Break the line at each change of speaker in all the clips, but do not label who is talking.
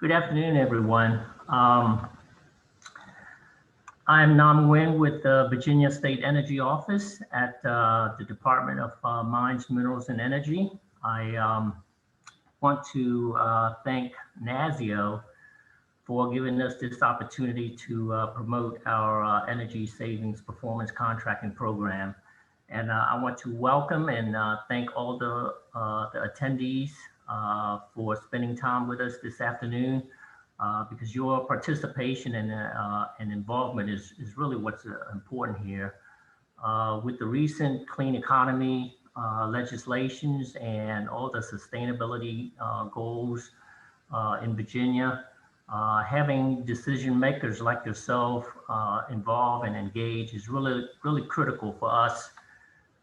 Good afternoon, everyone. I'm Nam Nguyen with the Virginia State Energy Office at the Department of Mines, Minerals, and Energy. I want to thank NASEO for giving us this opportunity to promote our energy savings performance contracting program. And I want to welcome and thank all the attendees for spending time with us this afternoon, because your participation and involvement is really what's important here. With the recent clean economy legislations and all the sustainability goals in Virginia, having decision makers like yourself involved and engaged is really critical for us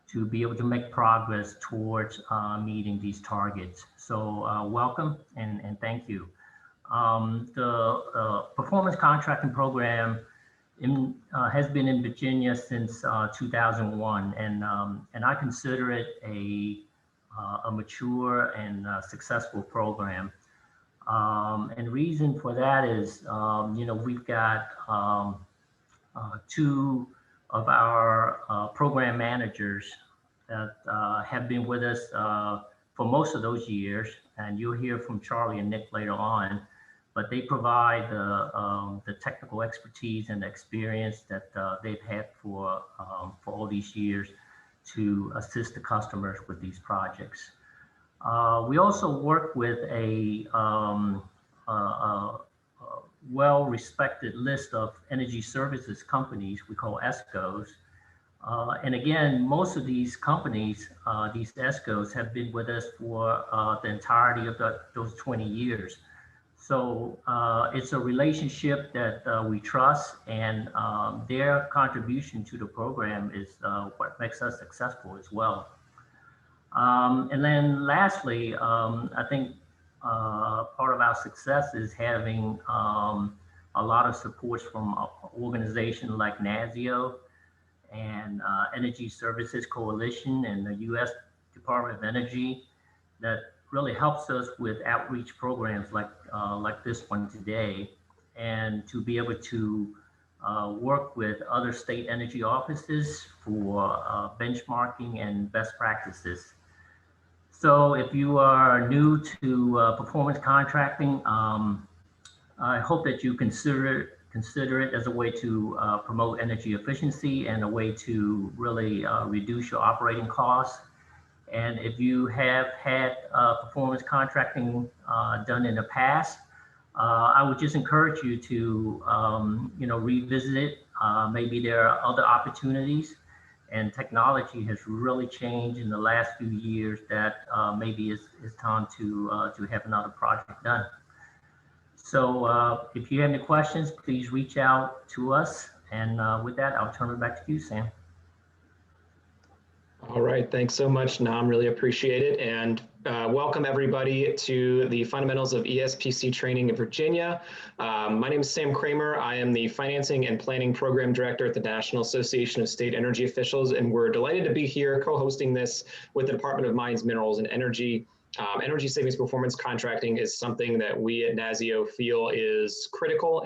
to be able to make progress towards meeting these targets. So welcome and thank you. The performance contracting program has been in Virginia since 2001, and I consider it a mature and successful program. And the reason for that is, we've got two of our program managers that have been with us for most of those years, and you'll hear from Charlie and Nick later on, but they provide the technical expertise and experience that they've had for all these years to assist the customers with these projects. We also work with a well-respected list of energy services companies we call ESCOs. And again, most of these companies, these ESCOs, have been with us for the entirety of those 20 years. So it's a relationship that we trust, and their contribution to the program is what makes us successful as well. And then lastly, I think part of our success is having a lot of support from an organization like NASEO and Energy Services Coalition and the U.S. Department of Energy that really helps us with outreach programs like this one today, and to be able to work with other state energy offices for benchmarking and best practices. So if you are new to performance contracting, I hope that you consider it as a way to promote energy efficiency and a way to really reduce your operating costs. And if you have had performance contracting done in the past, I would just encourage you to revisit it. Maybe there are other opportunities, and technology has really changed in the last few years that maybe it's time to have another project done. So if you have any questions, please reach out to us. And with that, I'll turn it back to you, Sam.
All right, thanks so much, Nam, really appreciate it. And welcome everybody to the Fundamentals of ESPC training in Virginia. My name is Sam Kramer. I am the Financing and Planning Program Director at the National Association of State Energy Officials, and we're delighted to be here co-hosting this with the Department of Mines, Minerals, and Energy. Energy savings performance contracting is something that we at NASEO feel is critical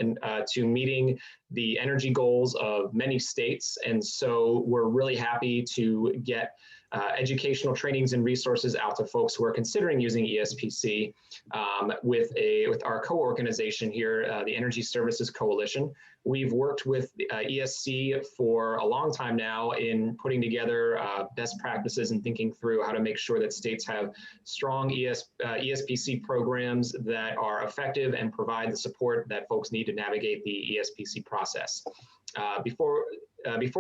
to meeting the energy goals of many states. And so we're really happy to get educational trainings and resources out to folks who are considering using ESPC with our co-organization here, the Energy Services Coalition. We've worked with ESC for a long time now in putting together best practices and thinking through how to make sure that states have strong ESPC programs that are effective and provide the support that folks need to navigate the ESPC process. Before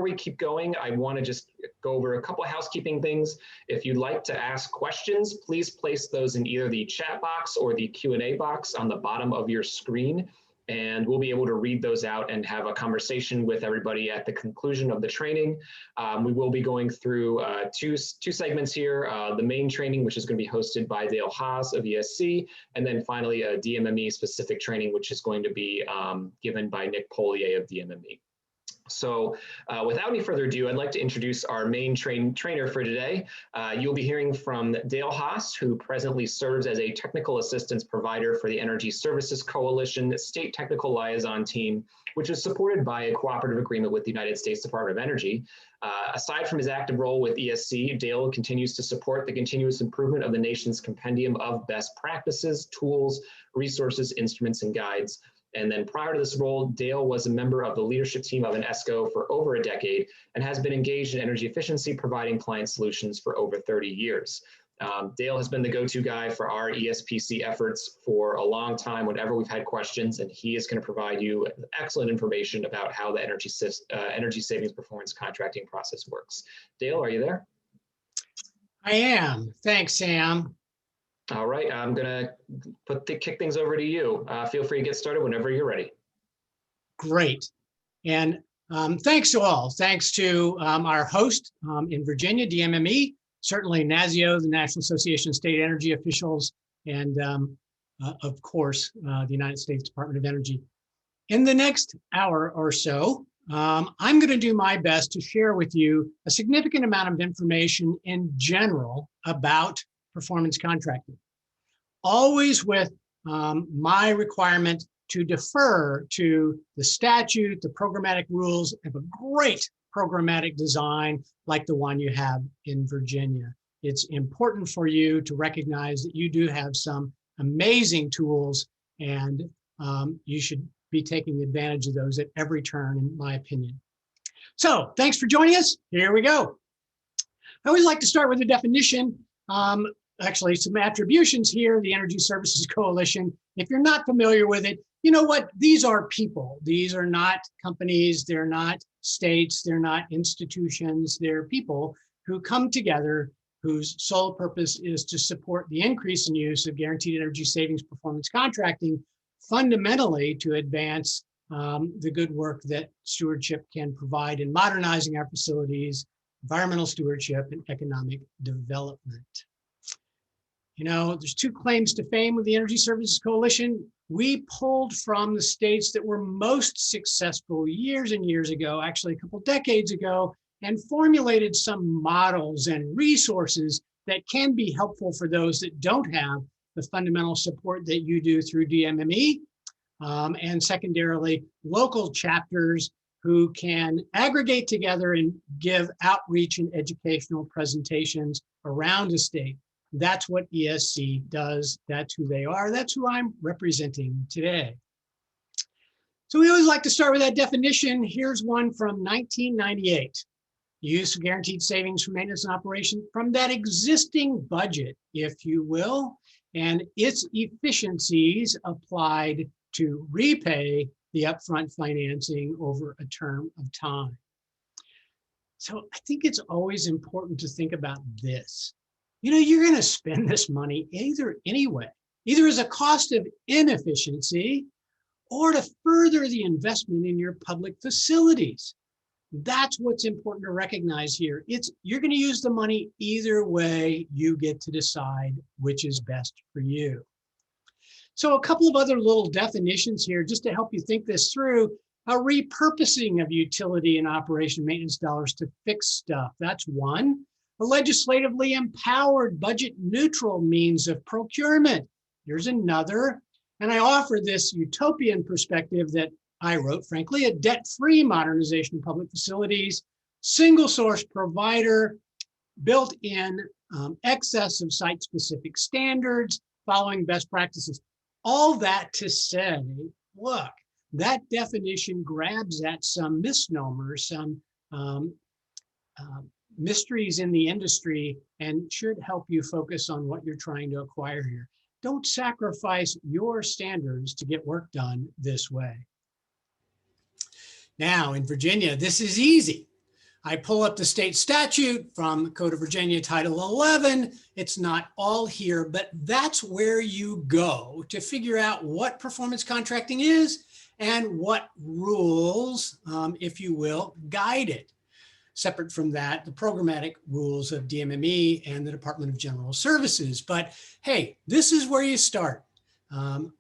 we keep going, I want to just go over a couple of housekeeping things. If you'd like to ask questions, please place those in either the chat box or the Q&A box on the bottom of your screen, and we'll be able to read those out and have a conversation with everybody at the conclusion of the training. We will be going through two segments here, the main training, which is going to be hosted by Dale Haas of ESC, and then finally a DMME specific training, which is going to be given by Nick Polier of DMME. So without any further ado, I'd like to introduce our main trainer for today. You'll be hearing from Dale Haas, who presently serves as a technical assistance provider for the Energy Services Coalition State Technical Liaison Team, which is supported by a cooperative agreement with the United States Department of Energy. Aside from his active role with ESC, Dale continues to support the continuous improvement of the nation's compendium of best practices, tools, resources, instruments, and guides. And then prior to this role, Dale was a member of the leadership team of an ESCO for over a decade and has been engaged in energy efficiency, providing client solutions for over 30 years. Dale has been the go-to guy for our ESPC efforts for a long time whenever we've had questions, and he is going to provide you excellent information about how the energy savings performance contracting process works. Dale, are you there?
I am. Thanks, Sam.
All right, I'm going to kick things over to you. Feel free to get started whenever you're ready.
Great. And thanks to all. Thanks to our host in Virginia, DMME, certainly NASEO, the National Association of State Energy Officials, and of course, the United States Department of Energy. In the next hour or so, I'm going to do my best to share with you a significant amount of information in general about performance contracting, always with my requirement to defer to the statute, the programmatic rules of a great programmatic design like the one you have in Virginia. It's important for you to recognize that you do have some amazing tools, and you should be taking advantage of those at every turn, in my opinion. So thanks for joining us. Here we go. I always like to start with a definition. Actually, some attributions here, the Energy Services Coalition. If you're not familiar with it, you know what? These are people. These are not companies. They're not states. They're not institutions. They're people who come together whose sole purpose is to support the increase in use of guaranteed energy savings performance contracting, fundamentally to advance the good work that stewardship can provide in modernizing our facilities, environmental stewardship, and economic development. You know, there's two claims to fame with the Energy Services Coalition. We pulled from the states that were most successful years and years ago, actually a couple decades ago, and formulated some models and resources that can be helpful for those that don't have the fundamental support that you do through DMME, and secondarily, local chapters who can aggregate together and give outreach and educational presentations around a state. That's what ESC does. That's who they are. That's who I'm representing today. So we always like to start with that definition. Here's one from 1998. Use of guaranteed savings for maintenance and operation from that existing budget, if you will, and its efficiencies applied to repay the upfront financing over a term of time. So I think it's always important to think about this. You know, you're going to spend this money either as a cost of inefficiency or to further the investment in your public facilities. That's what's important to recognize here. You're going to use the money either way. You get to decide which is best for you. So a couple of other little definitions here just to help you think this through. A repurposing of utility and operation maintenance dollars to fix stuff. That's one. A legislatively empowered budget neutral means of procurement. Here's another. And I offer this utopian perspective that I wrote, frankly, a debt-free modernization of public facilities, single source provider, built-in excess of site-specific standards, following best practices. All that to say, look, that definition grabs at some misnomers, some mysteries in the industry, and should help you focus on what you're trying to acquire here. Don't sacrifice your standards to get work done this way. Now, in Virginia, this is easy. I pull up the state statute from Code of Virginia, Title 11. It's not all here, but that's where you go to figure out what performance contracting is and what rules, if you will, guide it. Separate from that, the programmatic rules of DMME and the Department of General Services. But hey, this is where you start.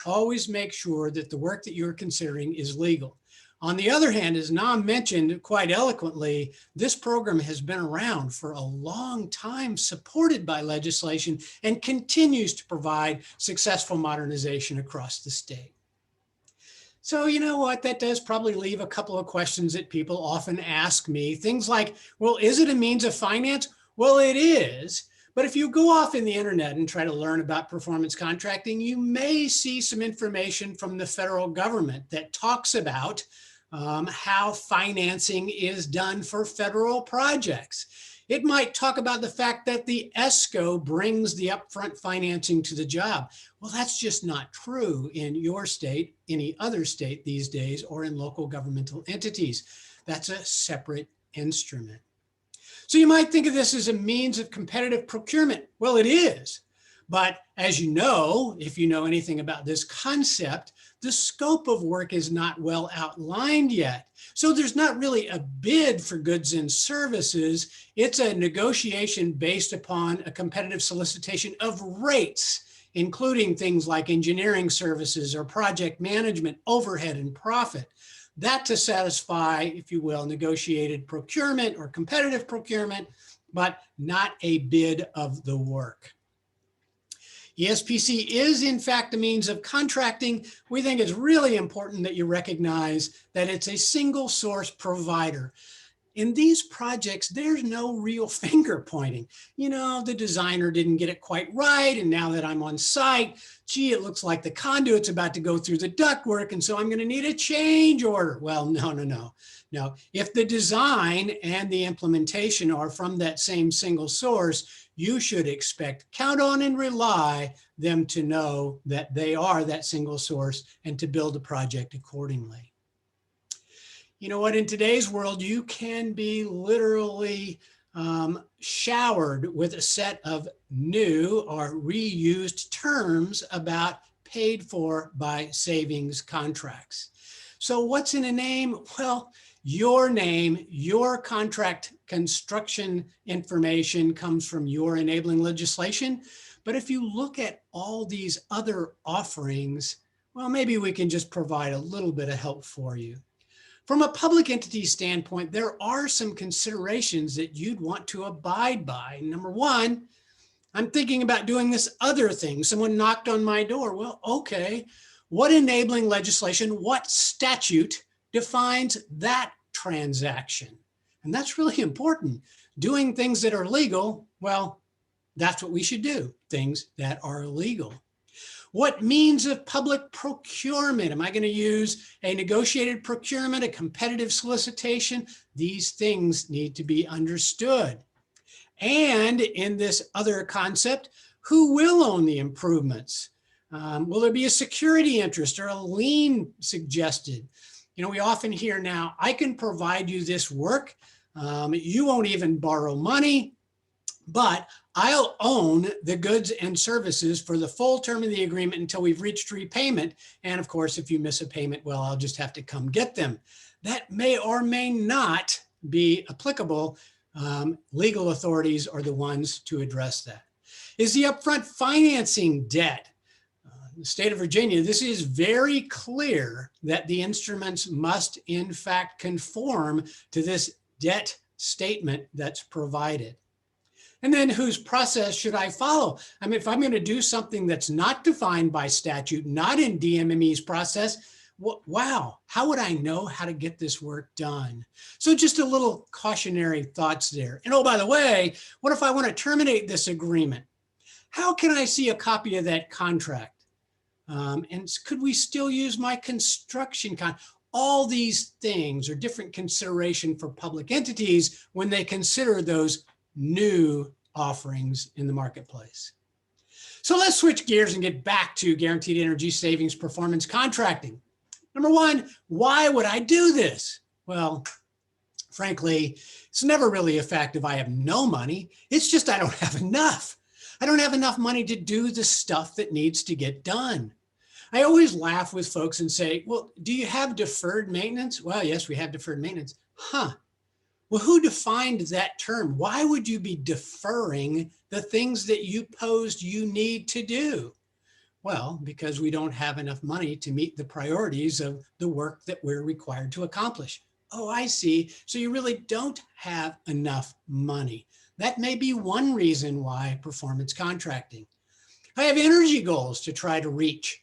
Always make sure that the work that you're considering is legal. On the other hand, as Nam mentioned quite eloquently, this program has been around for a long time, supported by legislation, and continues to provide successful modernization across the state. So you know what, that does probably leave a couple of questions that people often ask me. Things like, well, is it a means of finance? Well, it is. But if you go off in the internet and try to learn about performance contracting, you may see some information from the federal government that talks about how financing is done for federal projects. It might talk about the fact that the ESCO brings the upfront financing to the job. Well, that's just not true in your state, any other state these days, or in local governmental entities. That's a separate instrument. So you might think of this as a means of competitive procurement. Well, it is. But as you know, if you know anything about this concept, the scope of work is not well outlined yet. So there's not really a bid for goods and services. It's a negotiation based upon a competitive solicitation of rates, including things like engineering services or project management, overhead, and profit. That to satisfy, if you will, negotiated procurement or competitive procurement, but not a bid of the work. ESPC is in fact a means of contracting. We think it's really important that you recognize that it's a single source provider. In these projects, there's no real finger pointing. You know, the designer didn't get it quite right, and now that I'm on site, gee, it looks like the conduit's about to go through the ductwork, and so I'm going to need a change order. Well, no. If the design and the implementation are from that same single source, you should expect, count on, and rely them to know that they are that single source and to build a project accordingly. You know what, in today's world, you can be literally showered with a set of new or reused terms about paid for by savings contracts. So what's in a name? Well, your name, your contract construction information comes from your enabling legislation. But if you look at all these other offerings, well, maybe we can just provide a little bit of help for you. From a public entity standpoint, there are some considerations that you'd want to abide by. Number one, I'm thinking about doing this other thing. Someone knocked on my door. Well, okay, what enabling legislation, what statute defines that transaction? And that's really important. Doing things that are legal, well, that's what we should do, things that are legal. What means of public procurement? Am I going to use a negotiated procurement, a competitive solicitation? These things need to be understood. And in this other concept, who will own the improvements? Will there be a security interest or a lien suggested? You know, we often hear now, I can provide you this work. You won't even borrow money, but I'll own the goods and services for the full term of the agreement until we've reached repayment. And of course, if you miss a payment, well, I'll just have to come get them. That may or may not be applicable. Legal authorities are the ones to address that. Is the upfront financing debt? The state of Virginia, this is very clear that the instruments must in fact conform to this debt statement that's provided. And then whose process should I follow? I mean, if I'm going to do something that's not defined by statute, not in DMME's process, wow, how would I know how to get this work done? So just a little cautionary thoughts there. And oh, by the way, what if I want to terminate this agreement? How can I see a copy of that contract? And could we still use my construction contract? All these things are different consideration for public entities when they consider those new offerings in the marketplace. So let's switch gears and get back to guaranteed energy savings performance contracting. Number one, why would I do this? Well, frankly, it's never really a fact if I have no money. It's just I don't have enough. I don't have enough money to do the stuff that needs to get done. I always laugh with folks and say, well, do you have deferred maintenance? Well, yes, we have deferred maintenance. Huh. Well, who defined that term? Why would you be deferring the things that you posed you need to do? Well, because we don't have enough money to meet the priorities of the work that we're required to accomplish. Oh, I see. So you really don't have enough money. That may be one reason why performance contracting. I have energy goals to try to reach.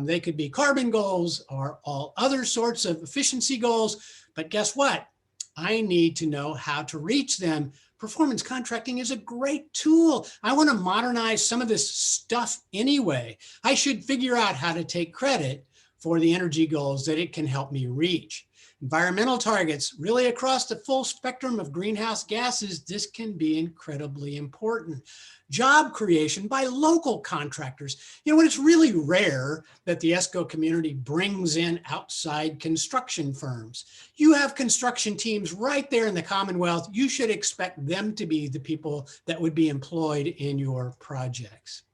They could be carbon goals or all other sorts of efficiency goals, but guess what? I need to know how to reach them. Performance contracting is a great tool. I want to modernize some of this stuff anyway. I should figure out how to take credit for the energy goals that it can help me reach. Environmental targets, really across the full spectrum of greenhouse gases, this can be incredibly important. Job creation by local contractors. You know, when it's really rare that the ESCO community brings in outside construction firms. You have construction teams right there in the Commonwealth. You should expect them to be the people that would be employed in your projects.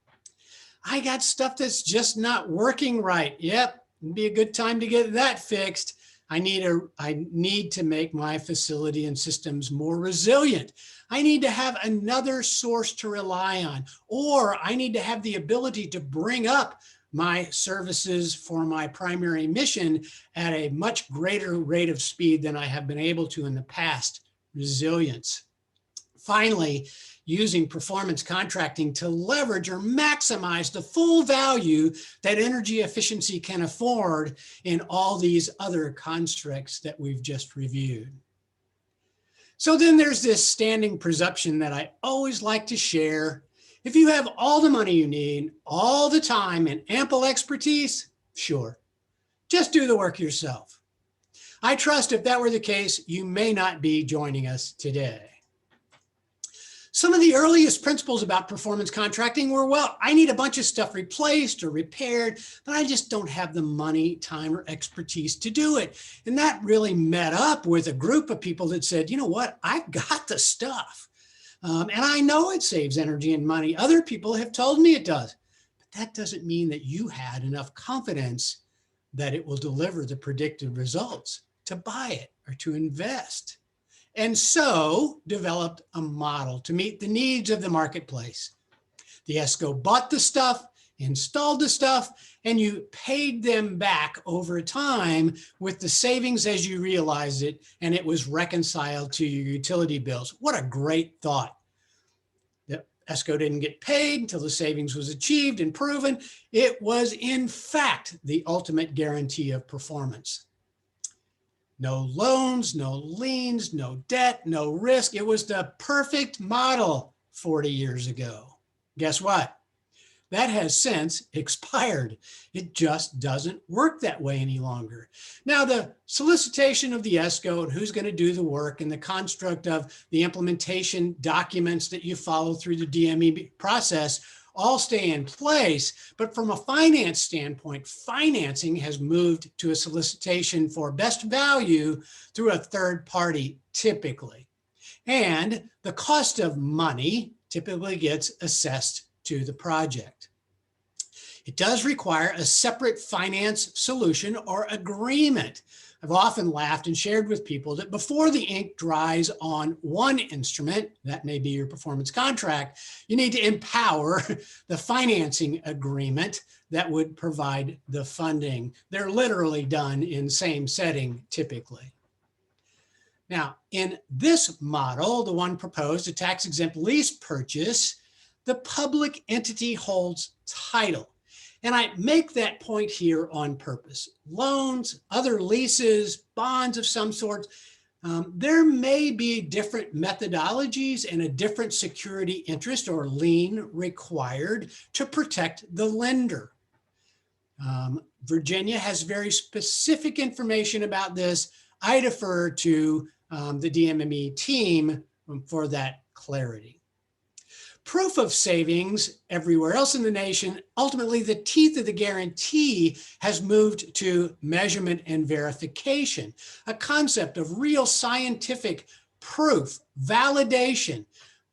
I got stuff that's just not working right. Yep, it'd be a good time to get that fixed. I need to make my facility and systems more resilient. I need to have another source to rely on, or I need to have the ability to bring up my services for my primary mission at a much greater rate of speed than I have been able to in the past. Resilience. Finally, using performance contracting to leverage or maximize the full value that energy efficiency can afford in all these other constructs that we've just reviewed. So then there's this standing presumption that I always like to share. If you have all the money you need, all the time, and ample expertise, sure, just do the work yourself. I trust if that were the case, you may not be joining us today. Some of the earliest principles about performance contracting were, well, I need a bunch of stuff replaced or repaired, but I just don't have the money, time, or expertise to do it. And that really met up with a group of people that said, you know what, I've got the stuff. And I know it saves energy and money. Other people have told me it does. But that doesn't mean that you had enough confidence that it will deliver the predicted results to buy it or to invest. And so developed a model to meet the needs of the marketplace. The ESCO bought the stuff, installed the stuff, and you paid them back over time with the savings as you realized it, and it was reconciled to your utility bills. What a great thought. The ESCO didn't get paid until the savings was achieved and proven. It was, in fact, the ultimate guarantee of performance. No loans, no liens, no debt, no risk. It was the perfect model 40 years ago. Guess what? That has since expired. It just doesn't work that way any longer. Now, the solicitation of the ESCO and who's going to do the work and the construct of the implementation documents that you follow through the DMME process all stay in place, but from a finance standpoint, financing has moved to a solicitation for best value through a third party typically. And the cost of money typically gets assessed to the project. It does require a separate finance solution or agreement. I've often laughed and shared with people that before the ink dries on one instrument, that may be your performance contract, you need to empower the financing agreement that would provide the funding. They're literally done in same setting typically. Now, in this model, the one proposed, a tax-exempt lease purchase, the public entity holds title. And I make that point here on purpose. Loans, other leases, bonds of some sort, there may be different methodologies and a different security interest or lien required to protect the lender. Virginia has very specific information about this. I defer to the DMME team for that clarity. Proof of savings everywhere else in the nation, ultimately the teeth of the guarantee has moved to measurement and verification, a concept of real scientific proof, validation,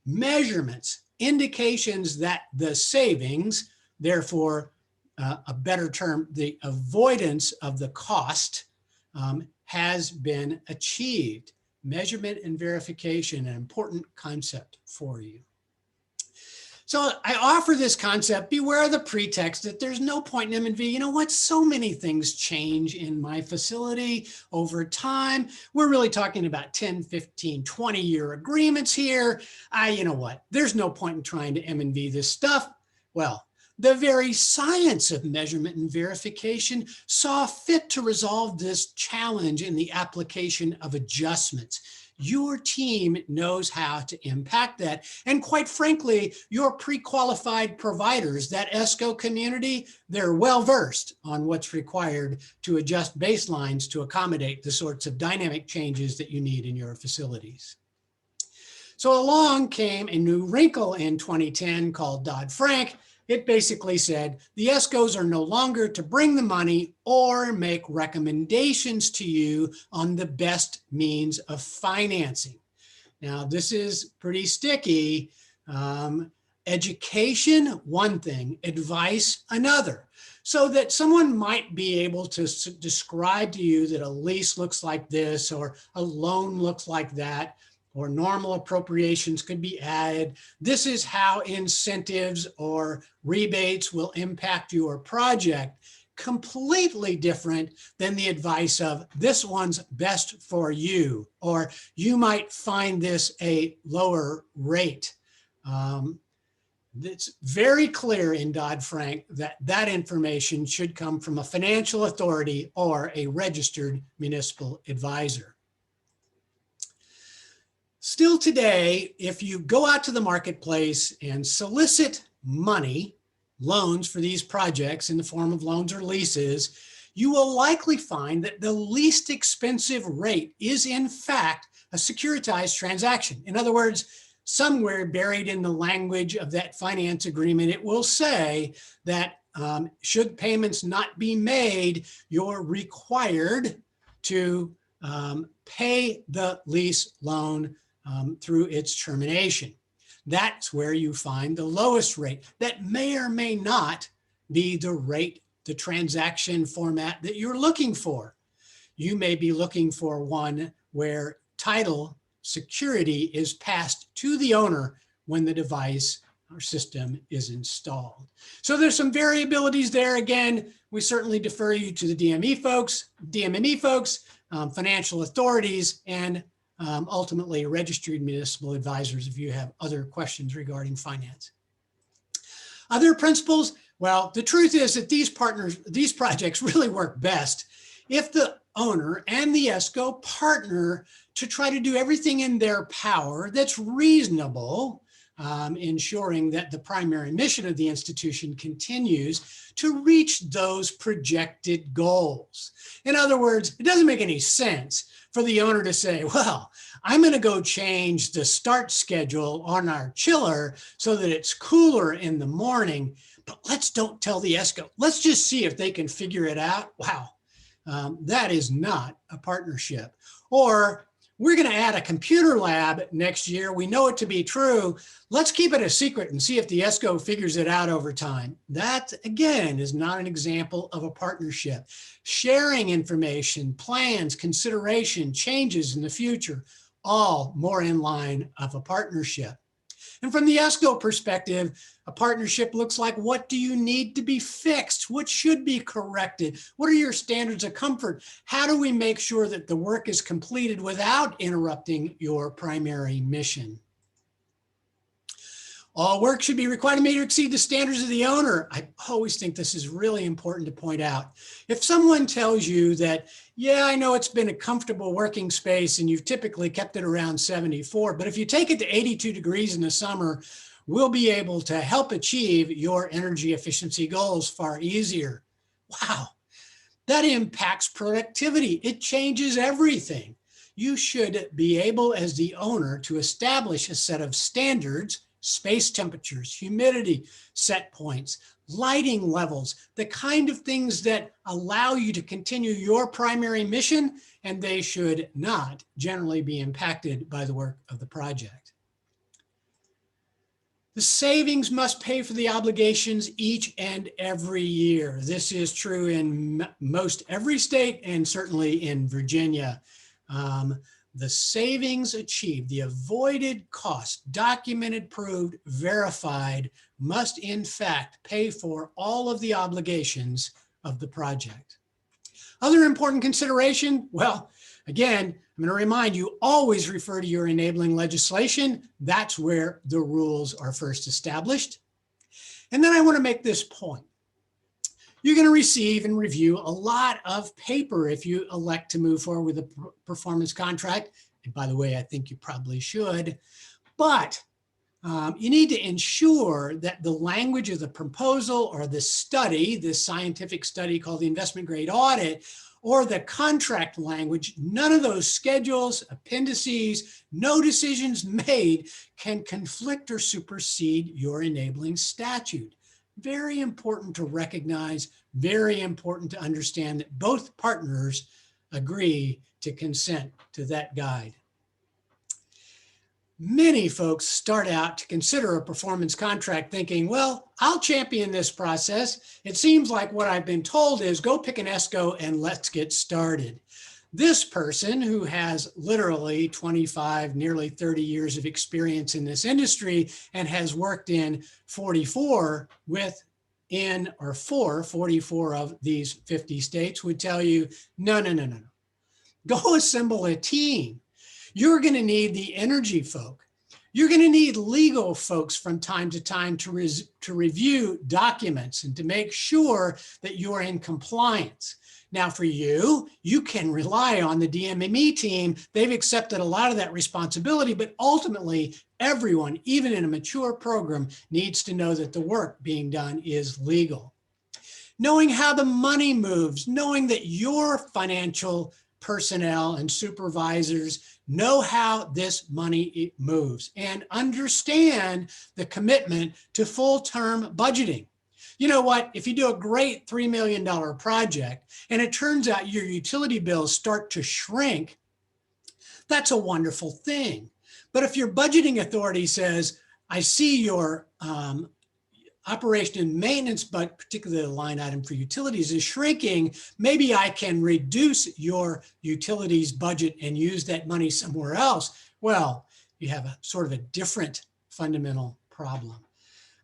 measurements, indications that the savings, therefore a better term, the avoidance of the cost has been achieved. Measurement and verification, an important concept for you. So I offer this concept, beware of the pretext that there's no point in M&V. You know what? So many things change in my facility over time. We're really talking about 10, 15, 20-year agreements here. You know what? There's no point in trying to M&V this stuff. Well, the very science of measurement and verification saw fit to resolve this challenge in the application of adjustments. Your team knows how to impact that. And quite frankly, your pre-qualified providers, that ESCO community, they're well-versed on what's required to adjust baselines to accommodate the sorts of dynamic changes that you need in your facilities. So along came a new wrinkle in 2010 called Dodd-Frank. It basically said the ESCOs are no longer to bring the money or make recommendations to you on the best means of financing. Now, this is pretty sticky. Education, one thing, advice, another. So that someone might be able to describe to you that a lease looks like this, or a loan looks like that, or normal appropriations could be added. This is how incentives or rebates will impact your project. Completely different than the advice of this one's best for you, or you might find this a lower rate. It's very clear in Dodd-Frank that that information should come from a financial authority or a registered municipal advisor. Still today, if you go out to the marketplace and solicit money, loans for these projects in the form of loans or leases, you will likely find that the least expensive rate is in fact a securitized transaction. In other words, somewhere buried in the language of that finance agreement, it will say that should payments not be made, you're required to pay the lease loan through its termination. That's where you find the lowest rate. That may or may not be the rate, the transaction format that you're looking for. You may be looking for one where title security is passed to the owner when the device or system is installed. So there's some variabilities there. Again, we certainly defer you to the DMME folks, financial authorities, and ultimately registered municipal advisors if you have other questions regarding finance. Other principles, well, the truth is that these projects really work best if the owner and the ESCO partner to try to do everything in their power that's reasonable, ensuring that the primary mission of the institution continues to reach those projected goals. In other words, it doesn't make any sense for the owner to say, well, I'm going to go change the start schedule on our chiller so that it's cooler in the morning, but don't tell the ESCO. Let's just see if they can figure it out. Wow, that is not a partnership. Or we're going to add a computer lab next year. We know it to be true. Let's keep it a secret and see if the ESCO figures it out over time. That, again, is not an example of a partnership. Sharing information, plans, consideration, changes in the future, all more in line of a partnership. And from the ESCO perspective, a partnership looks like, what do you need to be fixed? What should be corrected? What are your standards of comfort? How do we make sure that the work is completed without interrupting your primary mission? All work should be required to meet or exceed the standards of the owner. I always think this is really important to point out. If someone tells you that, yeah, I know it's been a comfortable working space and you've typically kept it around 74, but if you take it to 82 degrees in the summer, we'll be able to help achieve your energy efficiency goals far easier. Wow, that impacts productivity. It changes everything. You should be able, as the owner, to establish a set of standards, space temperatures, humidity set points, lighting levels, the kind of things that allow you to continue your primary mission, and they should not generally be impacted by the work of the project. The savings must pay for the obligations each and every year. This is true in most every state and certainly in Virginia. the savings achieved, the avoided cost, documented, proved, verified, must in fact pay for all of the obligations of the project. Other important consideration, well, again, I'm going to remind you, always refer to your enabling legislation. That's where the rules are first established. And then I want to make this point. You're going to receive and review a lot of paper if you elect to move forward with a performance contract. And by the way, I think you probably should. But you need to ensure that the language of the proposal or the study, this scientific study called the investment grade audit, or the contract language, none of those schedules, appendices, no decisions made can conflict or supersede your enabling statute. Very important to recognize, very important to understand that both partners agree to consent to that guide. Many folks start out to consider a performance contract thinking, well, I'll champion this process. It seems like what I've been told is go pick an ESCO and let's get started. This person who has literally 25, nearly 30 years of experience in this industry and has worked in 44 of these 50 states would tell you, no. Go assemble a team. You're going to need the energy folk. You're going to need legal folks from time to time to review documents and to make sure that you are in compliance. Now for you, you can rely on the DMME team. They've accepted a lot of that responsibility, but ultimately everyone, even in a mature program, needs to know that the work being done is legal. Knowing how the money moves, knowing that your financial personnel and supervisors know how this money moves and understand the commitment to full-term budgeting. You know what? If you do a great $3 million project and it turns out your utility bills start to shrink, that's a wonderful thing. But if your budgeting authority says, I see your operation and maintenance, but particularly the line item for utilities is shrinking, maybe I can reduce your utilities budget and use that money somewhere else. Well, you have a sort of a different fundamental problem.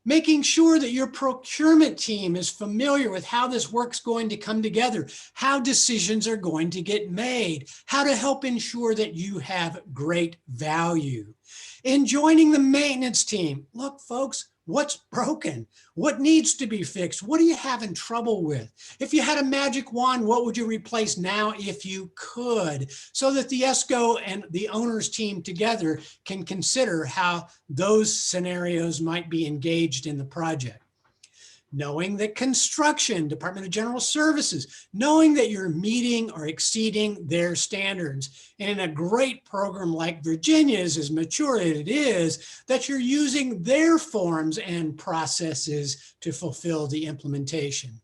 Making sure that your procurement team is familiar with how this work's going to come together, how decisions are going to get made, how to help ensure that you have great value. And joining the maintenance team. Look, folks, what's broken? What needs to be fixed? What are you having trouble with? If you had a magic wand, what would you replace now if you could? So that the ESCO and the owner's team together can consider how those scenarios might be engaged in the project. Knowing that construction, Department of General Services, knowing that you're meeting or exceeding their standards. And in a great program like Virginia's, as mature as it is, that you're using their forms and processes to fulfill the implementation.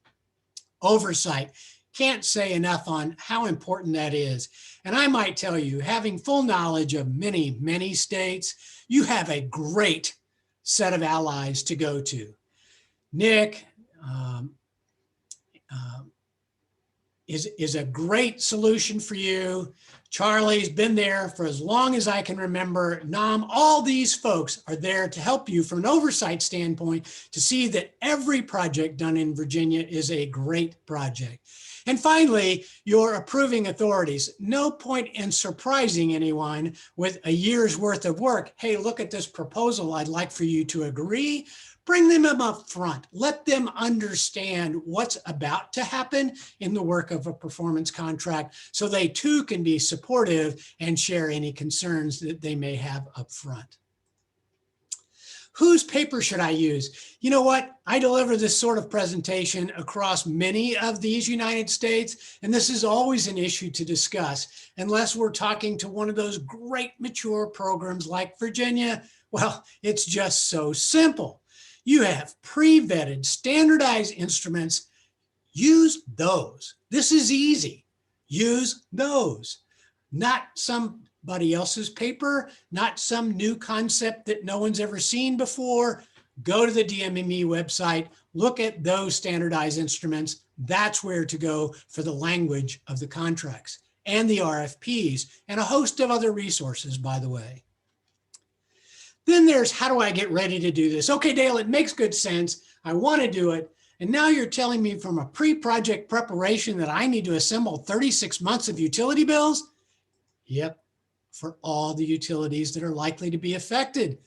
Oversight, can't say enough on how important that is. And I might tell you, having full knowledge of many, many states, you have a great set of allies to go to. Nick is a great solution for you. Charlie's been there for as long as I can remember. Nam, all these folks are there to help you from an oversight standpoint to see that every project done in Virginia is a great project. And finally, your approving authorities. No point in surprising anyone with a year's worth of work. Hey, look at this proposal. I'd like for you to agree. Bring them up front. Let them understand what's about to happen in the work of a performance contract so they too can be supportive and share any concerns that they may have up front. Whose paper should I use? You know what? I deliver this sort of presentation across many of these United States, and this is always an issue to discuss unless we're talking to one of those great mature programs like Virginia. Well, it's just so simple. You have pre-vetted, standardized instruments. Use those. This is easy. Use those. Not somebody else's paper, not some new concept that no one's ever seen before. Go to the DMME website, look at those standardized instruments. That's where to go for the language of the contracts. and the RFPs, and a host of other resources, by the way. Then there's, how do I get ready to do this? Okay, Dale, it makes good sense. I want to do it. And now you're telling me from a pre-project preparation that I need to assemble 36 months of utility bills? Yep, for all the utilities that are likely to be affected.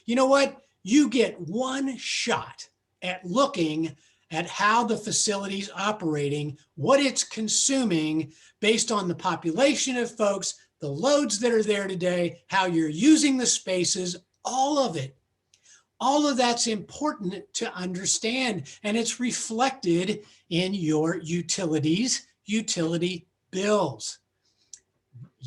You know what? You get one shot at looking at how the facility's operating, what it's consuming based on the population of folks, the loads that are there today, how you're using the spaces, all of it. All of that's important to understand, and it's reflected in your utility bills.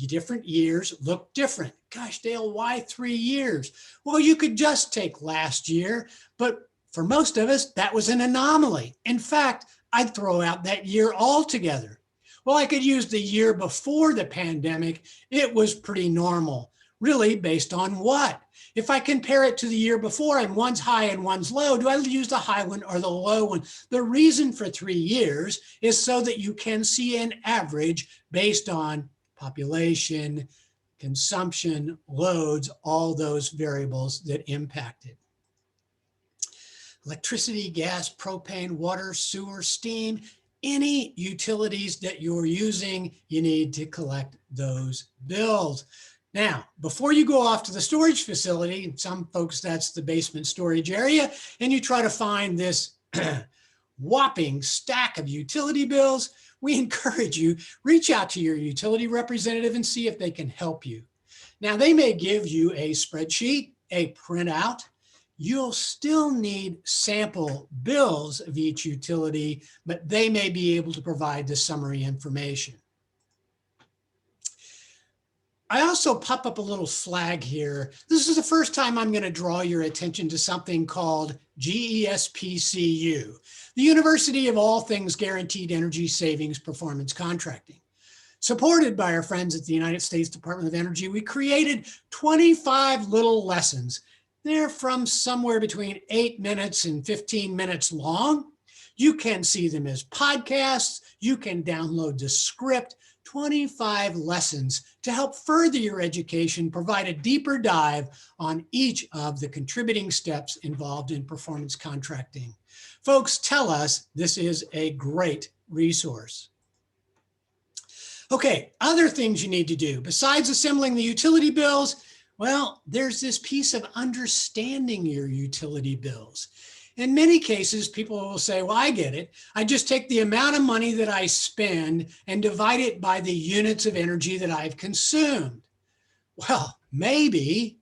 Different years look different. Gosh, Dale, why 3 years? Well, you could just take last year, but for most of us, that was an anomaly. In fact, I'd throw out that year altogether. Well, I could use the year before the pandemic. It was pretty normal. Really, based on what? If I compare it to the year before and one's high and one's low, do I use the high one or the low one? The reason for 3 years is so that you can see an average based on population, consumption, loads, all those variables that impact it. Electricity, gas, propane, water, sewer, steam, any utilities that you're using, you need to collect those bills. Now, before you go off to the storage facility, some folks, that's the basement storage area, and you try to find this whopping stack of utility bills, we encourage you, reach out to your utility representative and see if they can help you. Now, they may give you a spreadsheet, a printout. You'll still need sample bills of each utility, but they may be able to provide the summary information. I also pop up a little flag here. This is the first time I'm going to draw your attention to something called GESPCU, the University of All Things Guaranteed Energy Savings Performance Contracting. Supported by our friends at the United States Department of Energy, we created 25 little lessons. They're from somewhere between 8 minutes and 15 minutes long. You can see them as podcasts. You can download the script. 25 lessons to help further your education, provide a deeper dive on each of the contributing steps involved in performance contracting. Folks, tell us this is a great resource. Okay, other things you need to do besides assembling the utility bills. Well, there's this piece of understanding your utility bills. In many cases, people will say, well, I get it. I just take the amount of money that I spend and divide it by the units of energy that I've consumed. Well, maybe,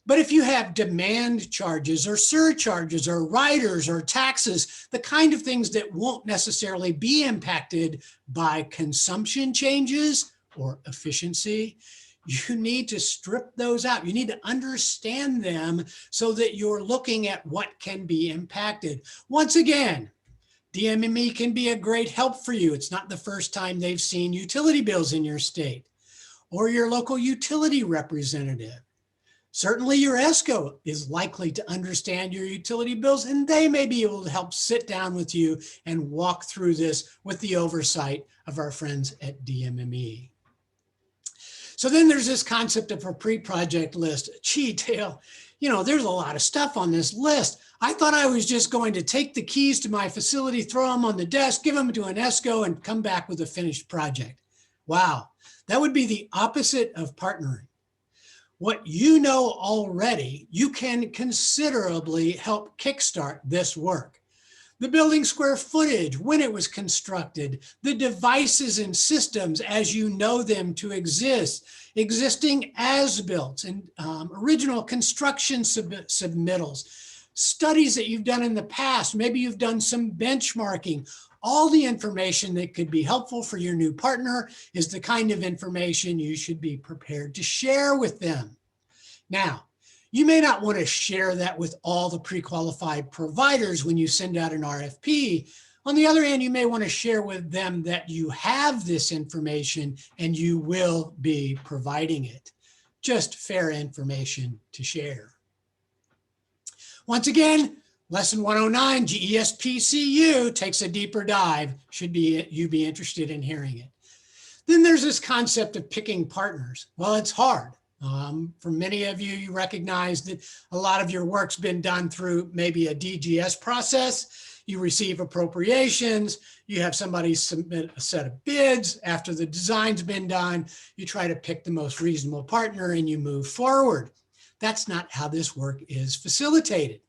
but if you have demand charges or surcharges or riders or taxes, the kind of things that won't necessarily be impacted by consumption changes or efficiency, you need to strip those out. You need to understand them so that you're looking at what can be impacted. Once again, DMME can be a great help for you. It's not the first time they've seen utility bills in your state or your local utility representative. Certainly your ESCO is likely to understand your utility bills, and they may be able to help sit down with you and walk through this with the oversight of our friends at DMME. So then there's this concept of a pre-project list. Gee, Dale, you know, there's a lot of stuff on this list. I thought I was just going to take the keys to my facility, throw them on the desk, give them to an ESCO, and come back with a finished project. Wow, that would be the opposite of partnering. What you know already, you can considerably help kickstart this work. The building square footage, when it was constructed, the devices and systems as you know them to exist, existing as-built and original construction submittals, studies that you've done in the past, maybe you've done some benchmarking. All the information that could be helpful for your new partner is the kind of information you should be prepared to share with them. Now, you may not want to share that with all the pre-qualified providers when you send out an RFP. On the other hand, you may want to share with them that you have this information and you will be providing it. Just fair information to share. Once again, Lesson 109, GESPCU takes a deeper dive. Should you be interested in hearing it. Then there's this concept of picking partners. Well, it's hard. For many of you, you recognize that a lot of your work's been done through maybe a DGS process. You receive appropriations, you have somebody submit a set of bids. After the design's been done, you try to pick the most reasonable partner and you move forward. That's not how this work is facilitated.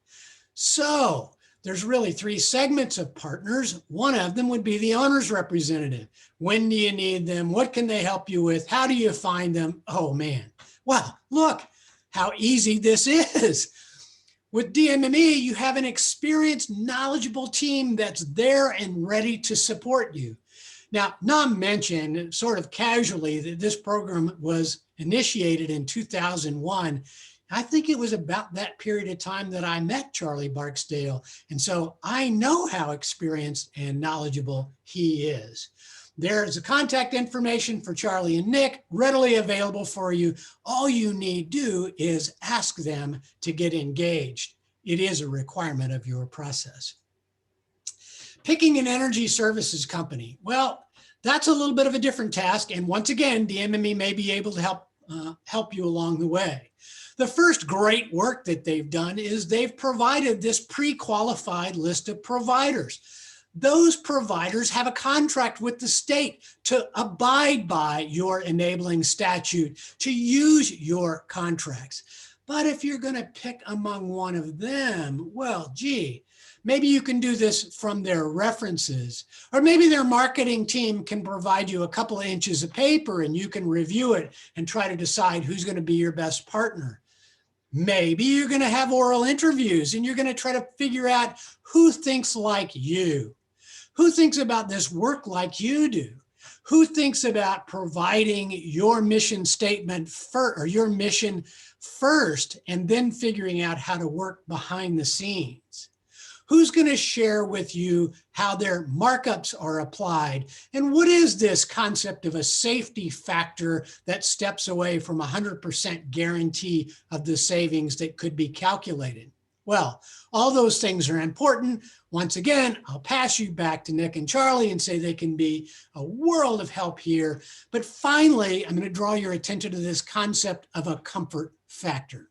So there's really three segments of partners. One of them would be the owner's representative. When do you need them? What can they help you with? How do you find them? Oh man, wow, look how easy this is. With DMME, you have an experienced, knowledgeable team that's there and ready to support you. Now, Nam mentioned sort of casually that this program was initiated in 2001. I think it was about that period of time that I met Charlie Barksdale. And so I know how experienced and knowledgeable he is. There's the contact information for Charlie and Nick readily available for you. All you need do is ask them to get engaged. It is a requirement of your process. Picking an energy services company. Well, that's a little bit of a different task. And once again, DMME may be able to help you along the way. The first great work that they've done is they've provided this pre-qualified list of providers. Those providers have a contract with the state to abide by your enabling statute, to use your contracts. But if you're going to pick among one of them, well, gee, maybe you can do this from their references, or maybe their marketing team can provide you a couple of inches of paper and you can review it and try to decide who's going to be your best partner. Maybe you're going to have oral interviews and you're going to try to figure out who thinks like you, who thinks about this work like you do, who thinks about providing your mission statement or your mission first and then figuring out how to work behind the scenes. Who's going to share with you how their markups are applied? And what is this concept of a safety factor that steps away from 100% guarantee of the savings that could be calculated? Well, all those things are important. Once again, I'll pass you back to Nick and Charlie and say they can be a world of help here. But finally, I'm going to draw your attention to this concept of a comfort factor.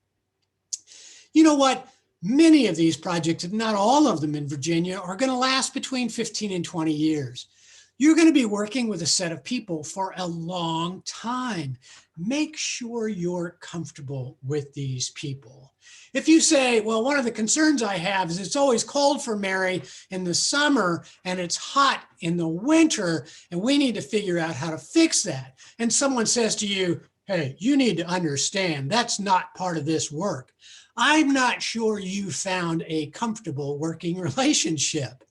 You know what? Many of these projects, if not all of them in Virginia, are going to last between 15 and 20 years. You're going to be working with a set of people for a long time. Make sure you're comfortable with these people. If you say, well, one of the concerns I have is it's always cold for Mary in the summer and it's hot in the winter, and we need to figure out how to fix that. And someone says to you, hey, you need to understand that's not part of this work. I'm not sure you found a comfortable working relationship.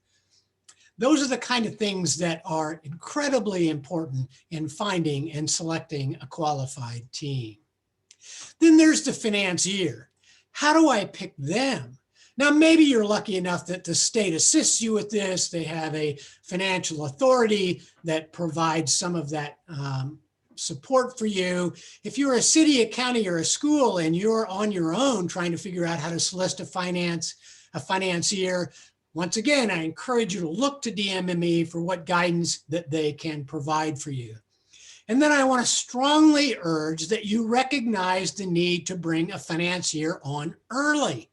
Those are the kind of things that are incredibly important in finding and selecting a qualified team. Then there's the financier. How do I pick them? Now, maybe you're lucky enough that the state assists you with this. They have a financial authority that provides some of that support for you. If you're a city, a county, or a school, and you're on your own trying to figure out how to solicit a financier, once again, I encourage you to look to DMME for what guidance that they can provide for you. And then I want to strongly urge that you recognize the need to bring a financier on early.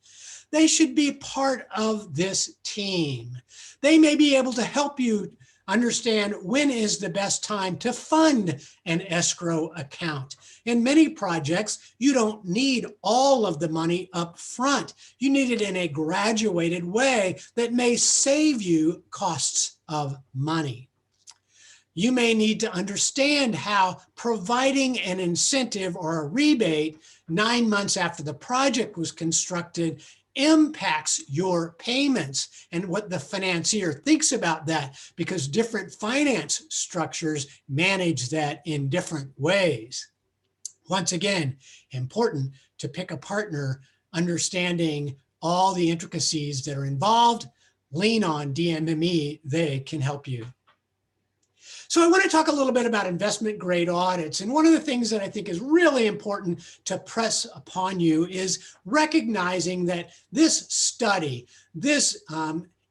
They should be part of this team. They may be able to help you understand when is the best time to fund an escrow account. In many projects, you don't need all of the money up front. You need it in a graduated way that may save you costs of money. You may need to understand how providing an incentive or a rebate 9 months after the project was constructed impacts your payments and what the financier thinks about that, because different finance structures manage that in different ways. Once again, important to pick a partner, understanding all the intricacies that are involved. Lean on DMME, they can help you. So I want to talk a little bit about investment grade audits. And one of the things that I think is really important to press upon you is recognizing that this study, this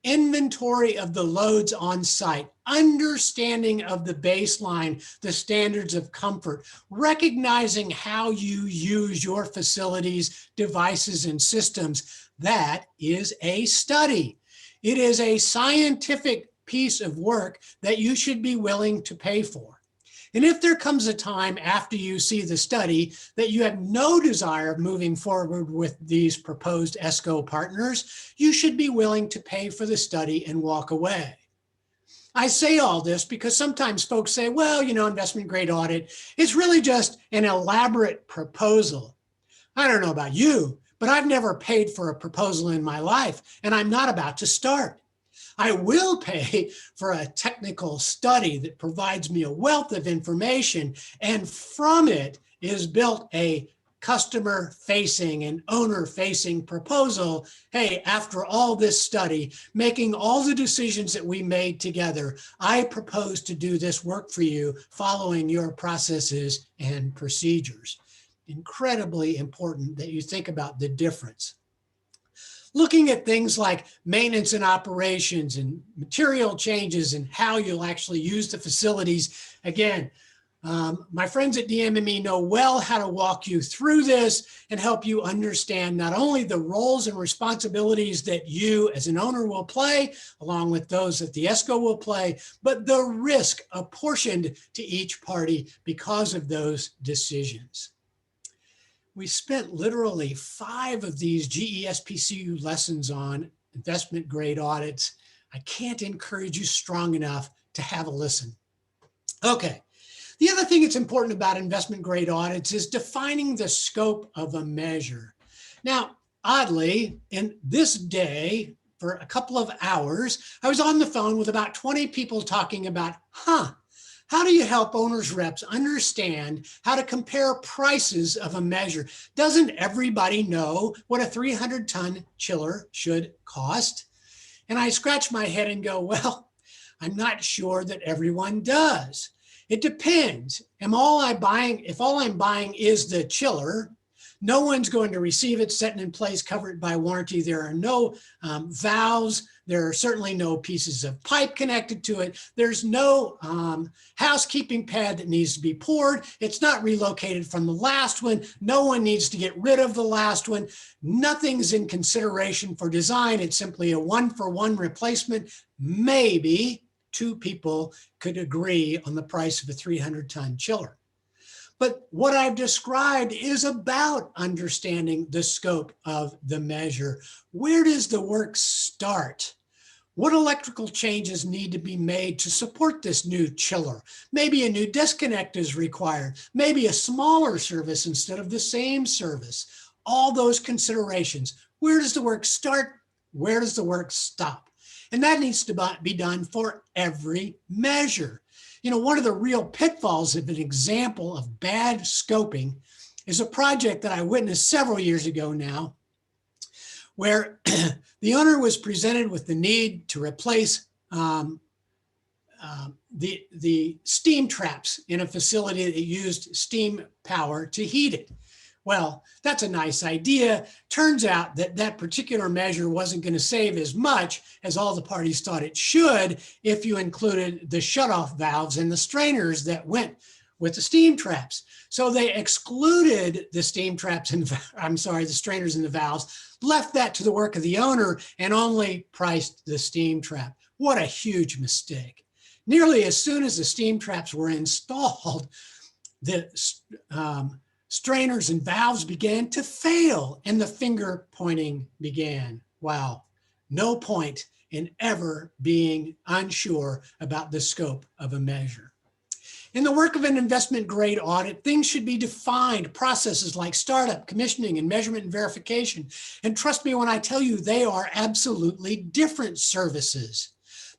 inventory of the loads on site, understanding of the baseline, the standards of comfort, recognizing how you use your facilities, devices, and systems. That is a study. It is a scientific piece of work that you should be willing to pay for. And if there comes a time after you see the study that you have no desire of moving forward with these proposed ESCO partners, you should be willing to pay for the study and walk away. I say all this because sometimes folks say, well, you know, investment grade audit, it's really just an elaborate proposal. I don't know about you, but I've never paid for a proposal in my life, and I'm not about to start. I will pay for a technical study that provides me a wealth of information, and from it is built a customer-facing and owner-facing proposal. Hey, after all this study, making all the decisions that we made together, I propose to do this work for you following your processes and procedures. Incredibly important that you think about the difference. Looking at things like maintenance and operations and material changes and how you'll actually use the facilities. Again, my friends at DMME know well how to walk you through this and help you understand not only the roles and responsibilities that you as an owner will play, along with those that the ESCO will play, but the risk apportioned to each party because of those decisions. We spent literally 5 of these GESPCU lessons on investment grade audits. I can't encourage you strong enough to have a listen. Okay, the other thing that's important about investment grade audits is defining the scope of a measure. Now, oddly, in this day, for a couple of hours, I was on the phone with about 20 people talking about, how do you help owners reps understand how to compare prices of a measure? Doesn't everybody know what a 300-ton chiller should cost? And I scratch my head and go, well, I'm not sure that everyone does. It depends. If all I'm buying is the chiller, no one's going to receive it, set in place, covered by warranty. There are no valves. There are certainly no pieces of pipe connected to it. There's no housekeeping pad that needs to be poured. It's not relocated from the last one. No one needs to get rid of the last one. Nothing's in consideration for design. It's simply a one-for-one replacement. Maybe 2 people could agree on the price of a 300-ton chiller. But what I've described is about understanding the scope of the measure. Where does the work start? What electrical changes need to be made to support this new chiller? Maybe a new disconnect is required. Maybe a smaller service instead of the same service. All those considerations. Where does the work start? Where does the work stop? And that needs to be done for every measure. You know, one of the real pitfalls of an example of bad scoping is a project that I witnessed several years ago now, where the owner was presented with the need to replace the steam traps in a facility that used steam power to heat it. Well, that's a nice idea. Turns out that that particular measure wasn't going to save as much as all the parties thought it should if you included the shutoff valves and the strainers that went with the steam traps. So they excluded the steam traps and, the strainers and the valves, left that to the work of the owner and only priced the steam trap. What a huge mistake. Nearly as soon as the steam traps were installed, the strainers and valves began to fail and the finger pointing began. Wow, no point in ever being unsure about the scope of a measure. In the work of an investment grade audit, things should be defined, processes like startup, commissioning, and measurement and verification. And trust me when I tell you, they are absolutely different services.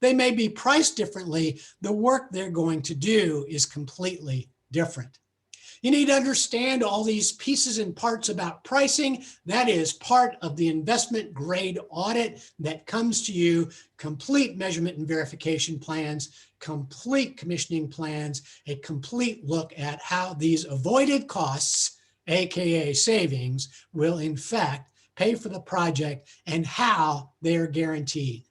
They may be priced differently. The work they're going to do is completely different. You need to understand all these pieces and parts about pricing. That is part of the investment grade audit that comes to you, complete measurement and verification plans, complete commissioning plans, a complete look at how these avoided costs, AKA savings, will in fact pay for the project and how they are guaranteed.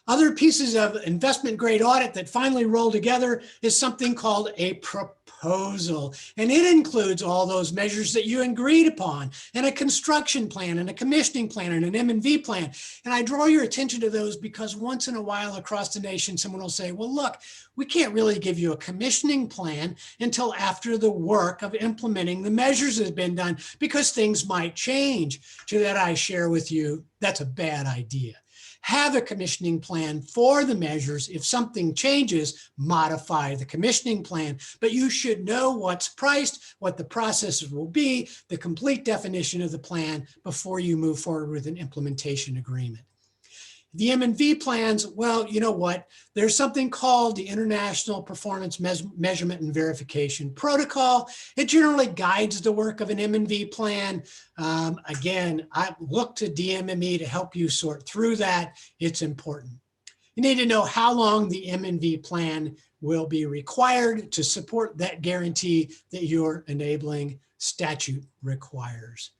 Other pieces of investment grade audit that finally roll together is something called a proposal. And it includes all those measures that you agreed upon, and a construction plan, and a commissioning plan, and an M&V plan. And I draw your attention to those because once in a while across the nation, someone will say, well, look, we can't really give you a commissioning plan until after the work of implementing the measures has been done because things might change. To that I share with you, that's a bad idea. Have a commissioning plan for the measures. If something changes, modify the commissioning plan, but you should know what's priced, what the processes will be, the complete definition of the plan before you move forward with an implementation agreement. The M&V plans, well, you know what? There's something called the International Performance Measurement and Verification Protocol. It generally guides the work of an M&V plan. Again, I look to DMME to help you sort through that. It's important. You need to know how long the M&V plan will be required to support that guarantee that your enabling statute requires.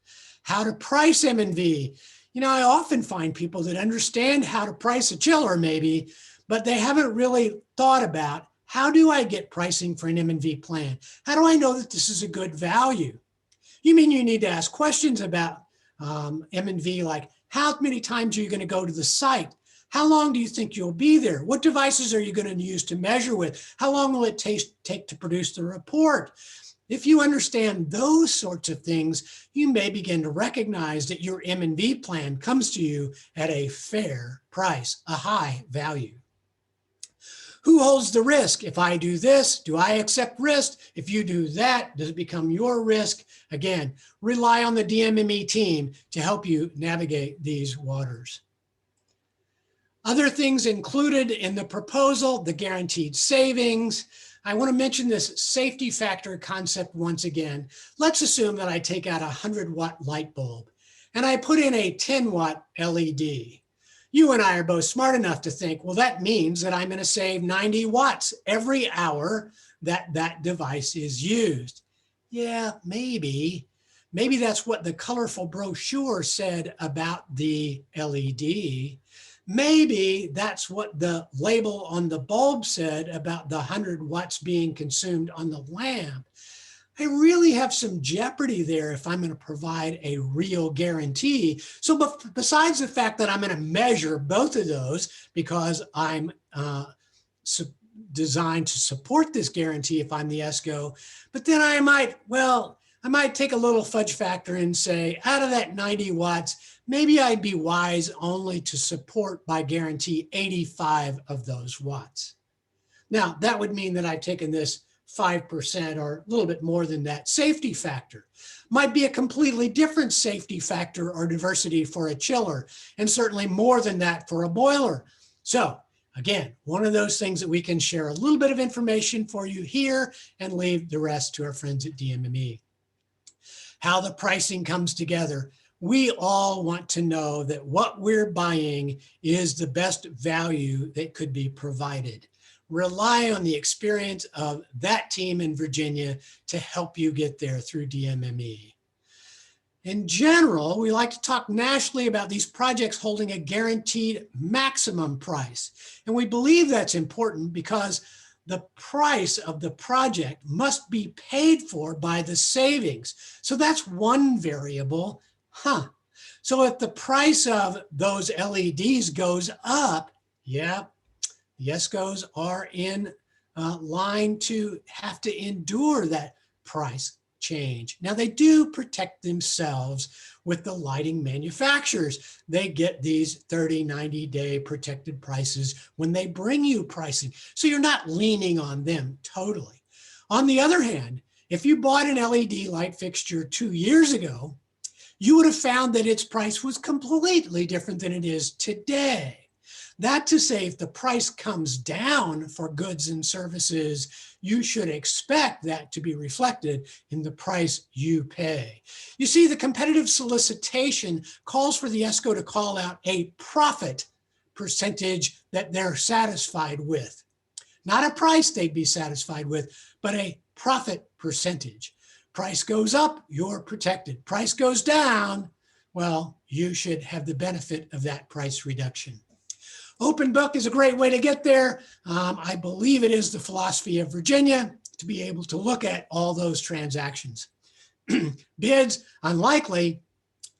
How to price M&V. You know, I often find people that understand how to price a chiller maybe, but they haven't really thought about how do I get pricing for an M&V plan? How do I know that this is a good value? You mean you need to ask questions about M&V, like how many times are you going to go to the site? How long do you think you'll be there? What devices are you going to use to measure with? How long will it take to produce the report? If you understand those sorts of things, you may begin to recognize that your M&V plan comes to you at a fair price, a high value. Who holds the risk? If I do this, do I accept risk? If you do that, does it become your risk? Again, rely on the DMME team to help you navigate these waters. Other things included in the proposal, the guaranteed savings. I want to mention this safety factor concept once again. Let's assume that I take out a 100-watt light bulb and I put in a 10-watt LED. You and I are both smart enough to think, well, that means that I'm going to save 90 watts every hour that that device is used. Yeah, maybe. Maybe that's what the colorful brochure said about the LED. Maybe that's what the label on the bulb said about the 100 watts being consumed on the lamp. I really have some jeopardy there if I'm going to provide a real guarantee. So besides the fact that I'm going to measure both of those because I'm designed to support this guarantee if I'm the ESCO, but then I might take a little fudge factor and say, out of that 90 watts, maybe I'd be wise only to support by guarantee 85 of those watts. Now, that would mean that I've taken this 5% or a little bit more than that safety factor. Might be a completely different safety factor or diversity for a chiller, and certainly more than that for a boiler. So again, one of those things that we can share a little bit of information for you here and leave the rest to our friends at DMME. How the pricing comes together. We all want to know that what we're buying is the best value that could be provided. Rely on the experience of that team in Virginia to help you get there through DMME. In general, we like to talk nationally about these projects holding a guaranteed maximum price. And we believe that's important because the price of the project must be paid for by the savings. So that's one variable. So if the price of those LEDs goes up, yeah, the ESCOs are in line to have to endure that price change. Now they do protect themselves with the lighting manufacturers. They get these 30, 90-day protected prices when they bring you pricing. So you're not leaning on them totally. On the other hand, if you bought an LED light fixture 2 years ago, you would have found that its price was completely different than it is today. That to say, if the price comes down for goods and services, you should expect that to be reflected in the price you pay. You see, the competitive solicitation calls for the ESCO to call out a profit percentage that they're satisfied with. Not a price they'd be satisfied with, but a profit percentage. Price goes up, you're protected. Price goes down, well, you should have the benefit of that price reduction. Open book is a great way to get there. I believe it is the philosophy of Virginia to be able to look at all those transactions. Bids, unlikely.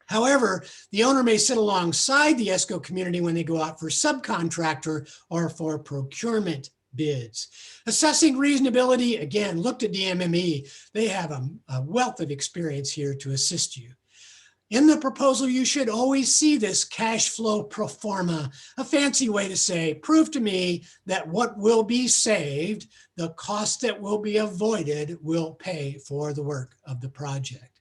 However, the owner may sit alongside the ESCO community when they go out for subcontractor or for procurement bids. Assessing reasonability, again, look to DMME. They have a wealth of experience here to assist you. In the proposal, you should always see this cash flow pro forma, a fancy way to say, prove to me that what will be saved, the cost that will be avoided, will pay for the work of the project.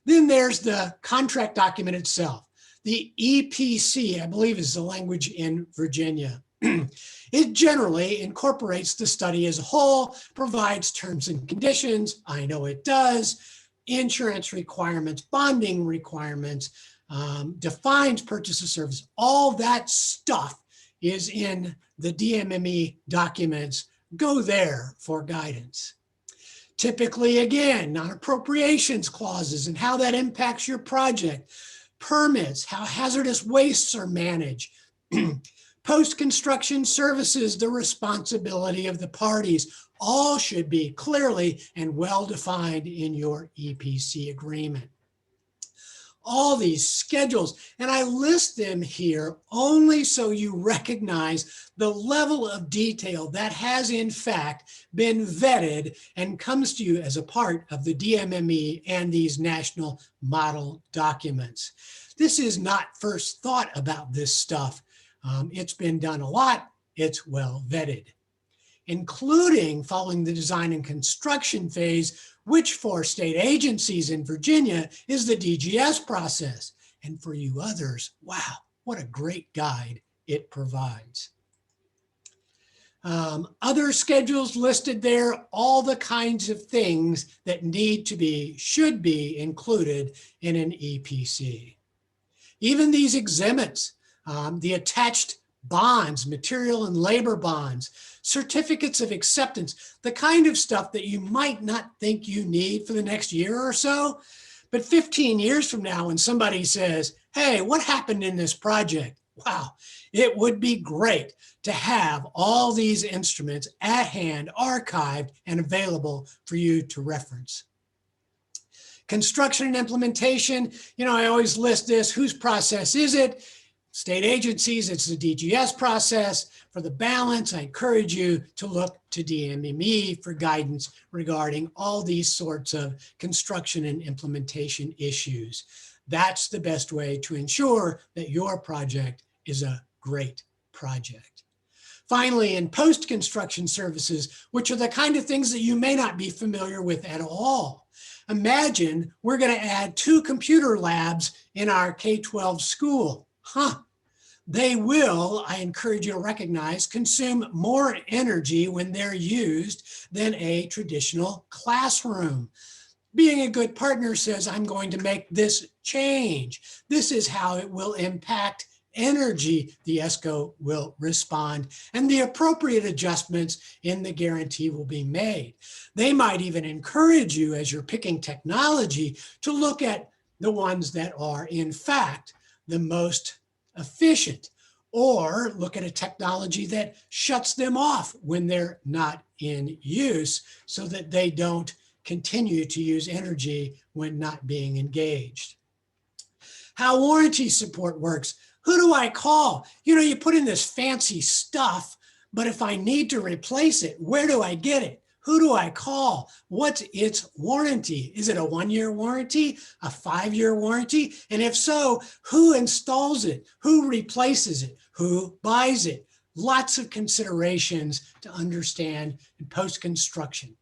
Then there's the contract document itself. The EPC, I believe, is the language in Virginia. It generally incorporates the study as a whole, provides terms and conditions. I know it does. Insurance requirements, bonding requirements, defines purchase of service. All that stuff is in the DMME documents. Go there for guidance. Typically, again, non-appropriations clauses and how that impacts your project. Permits, how hazardous wastes are managed. Post-construction services, the responsibility of the parties, all should be clearly and well-defined in your EPC agreement. All these schedules, and I list them here only so you recognize the level of detail that has in fact been vetted and comes to you as a part of the DMME and these national model documents. This is not first thought about this stuff. It's been done a lot. It's well vetted, including following the design and construction phase, which for state agencies in Virginia is the DGS process. And for you others, wow, what a great guide it provides. Other schedules listed there, all the kinds of things that need to be, should be included in an EPC. Even these exhibits, the attached bonds, material and labor bonds, certificates of acceptance, the kind of stuff that you might not think you need for the next year or so. But 15 years from now, when somebody says, hey, what happened in this project? Wow, it would be great to have all these instruments at hand, archived and available for you to reference. Construction and implementation, I always list this, whose process is it? State agencies, it's the DGS process. For the balance, I encourage you to look to DMME for guidance regarding all these sorts of construction and implementation issues. That's the best way to ensure that your project is a great project. Finally, in post-construction services, which are the kind of things that you may not be familiar with at all. Imagine we're going to add 2 computer labs in our K-12 school. They will, I encourage you to recognize, consume more energy when they're used than a traditional classroom. Being a good partner says, I'm going to make this change. This is how it will impact energy. The ESCO will respond, and the appropriate adjustments in the guarantee will be made. They might even encourage you, as you're picking technology, to look at the ones that are, in fact, the most efficient, or look at a technology that shuts them off when they're not in use so that they don't continue to use energy when not being engaged. How warranty support works. Who do I call? You put in this fancy stuff, but if I need to replace it, where do I get it? Who do I call? What's its warranty? Is it a 1-year warranty, a 5-year warranty? And if so, who installs it? Who replaces it? Who buys it? Lots of considerations to understand in post-construction.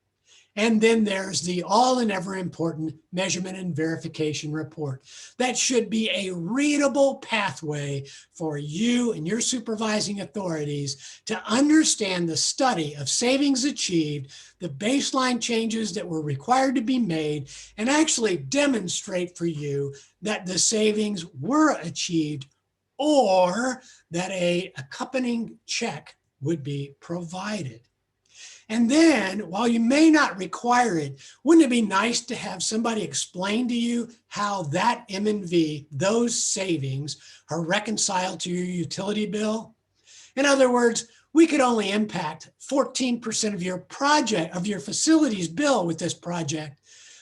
And then there's the all and ever important measurement and verification report. That should be a readable pathway for you and your supervising authorities to understand the study of savings achieved, the baseline changes that were required to be made, and actually demonstrate for you that the savings were achieved or that an accompanying check would be provided. And then, while you may not require it, wouldn't it be nice to have somebody explain to you how that M&V, those savings, are reconciled to your utility bill? In other words, we could only impact 14% of your project, of your facility's bill with this project.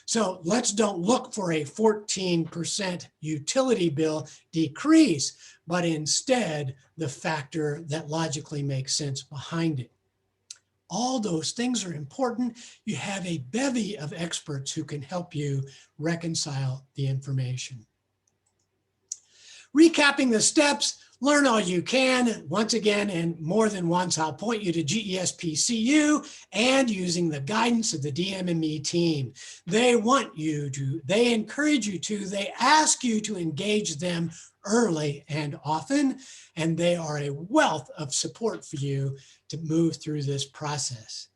So let's don't look for a 14% utility bill decrease, but instead the factor that logically makes sense behind it. All those things are important. You have a bevy of experts who can help you reconcile the information. Recapping the steps, learn all you can. Once again, and more than once, I'll point you to GESPCU and using the guidance of the DMME team. They want you to, they encourage you to, they ask you to engage them early and often, and they are a wealth of support for you to move through this process.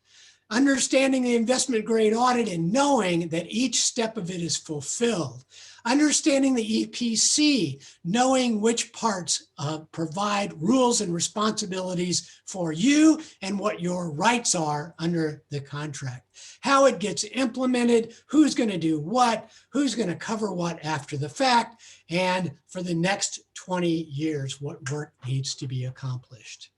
Understanding the investment grade audit and knowing that each step of it is fulfilled. Understanding the EPC, knowing which parts provide rules and responsibilities for you and what your rights are under the contract. How it gets implemented, who's going to do what, who's going to cover what after the fact, and for the next 20 years, what work needs to be accomplished.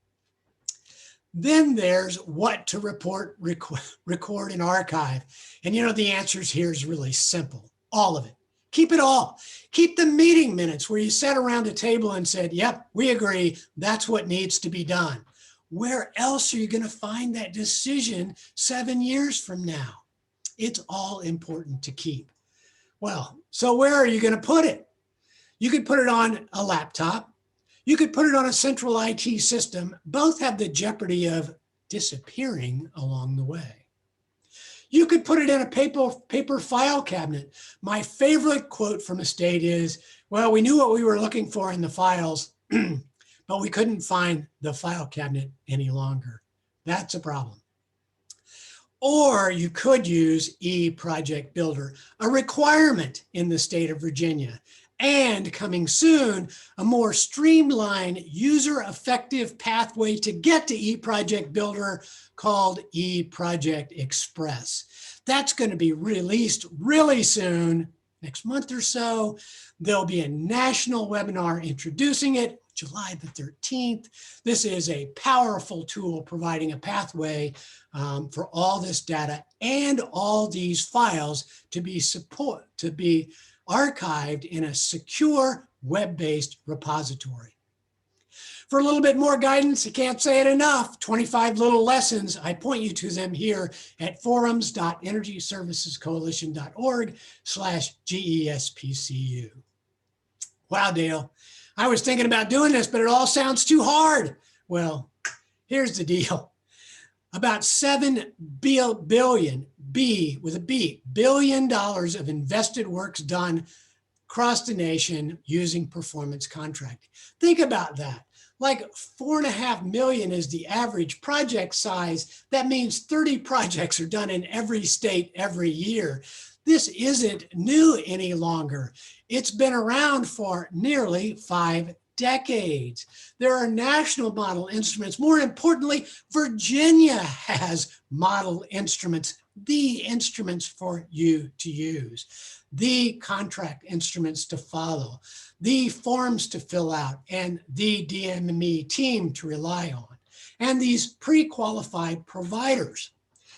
Then there's what to report, record, and archive. And you know, the answers here is really simple, all of it. Keep it all. Keep the meeting minutes where you sat around a table and said, yep, we agree, that's what needs to be done. Where else are you going to find that decision 7 years from now? It's all important to keep. Well, so where are you going to put it? You could put it on a laptop. You could put it on a central IT system. Both have the jeopardy of disappearing along the way. You could put it in a paper file cabinet. My favorite quote from a state is, well, we knew what we were looking for in the files, but we couldn't find the file cabinet any longer. That's a problem. Or you could use eProject Builder, a requirement in the state of Virginia. And coming soon, a more streamlined, user-effective pathway to get to eProject Builder called eProject Express. That's going to be released really soon, next month or so. There'll be a national webinar introducing it, July the 13th. This is a powerful tool providing a pathway for all this data and all these files to be archived in a secure web-based repository. For a little bit more guidance, I can't say it enough, 25 little lessons. I point you to them here at forums.energyservicescoalition.org/GESPCU. Wow, Dale, I was thinking about doing this, but it all sounds too hard. Well, here's the deal. About $7 billion of invested works done across the nation using performance contracting. Think about that. Like 4.5 million is the average project size. That means 30 projects are done in every state every year. This isn't new any longer. It's been around for nearly 5 decades. There are national model instruments. More importantly, Virginia has model instruments, the instruments for you to use, the contract instruments to follow, the forms to fill out, and the DMME team to rely on, and these pre-qualified providers.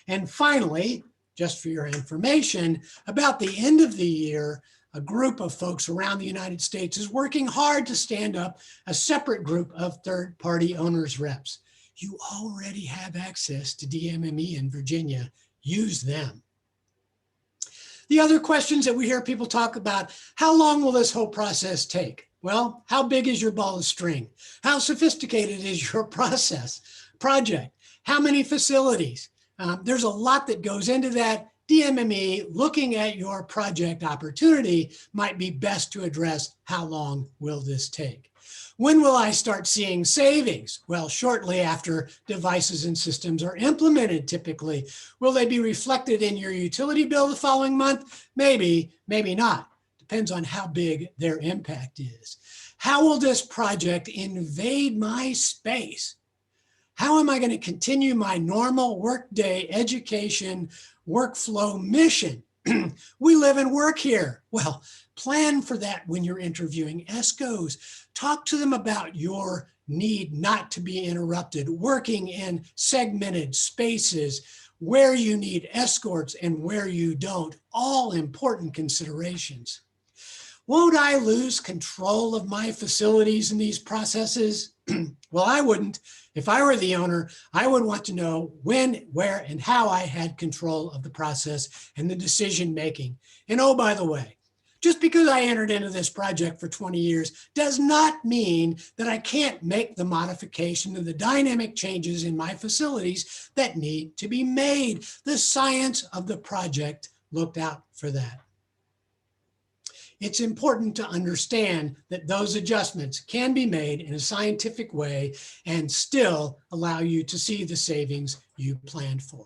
And finally, just for your information, about the end of the year, a group of folks around the United States is working hard to stand up a separate group of third-party owners reps. You already have access to DMME in Virginia. Use them. The other questions that we hear people talk about, how long will this whole process take? Well, how big is your ball of string? How sophisticated is your project? How many facilities? There's a lot that goes into that. DMME, looking at your project opportunity, might be best to address how long will this take. When will I start seeing savings? Well, shortly after devices and systems are implemented, typically. Will they be reflected in your utility bill the following month? Maybe, maybe not. Depends on how big their impact is. How will this project invade my space? How am I going to continue my normal workday education workflow mission We live and work here. Well, plan for that when you're interviewing ESCOs. Talk to them about your need not to be interrupted, working in segmented spaces, where you need escorts and where you don't, all important considerations. Won't I lose control of my facilities in these processes? Well, I wouldn't. If I were the owner, I would want to know when, where, and how I had control of the process and the decision making. And oh, by the way, just because I entered into this project for 20 years does not mean that I can't make the modification and the dynamic changes in my facilities that need to be made. The science of the project looked out for that. It's important to understand that those adjustments can be made in a scientific way and still allow you to see the savings you planned for.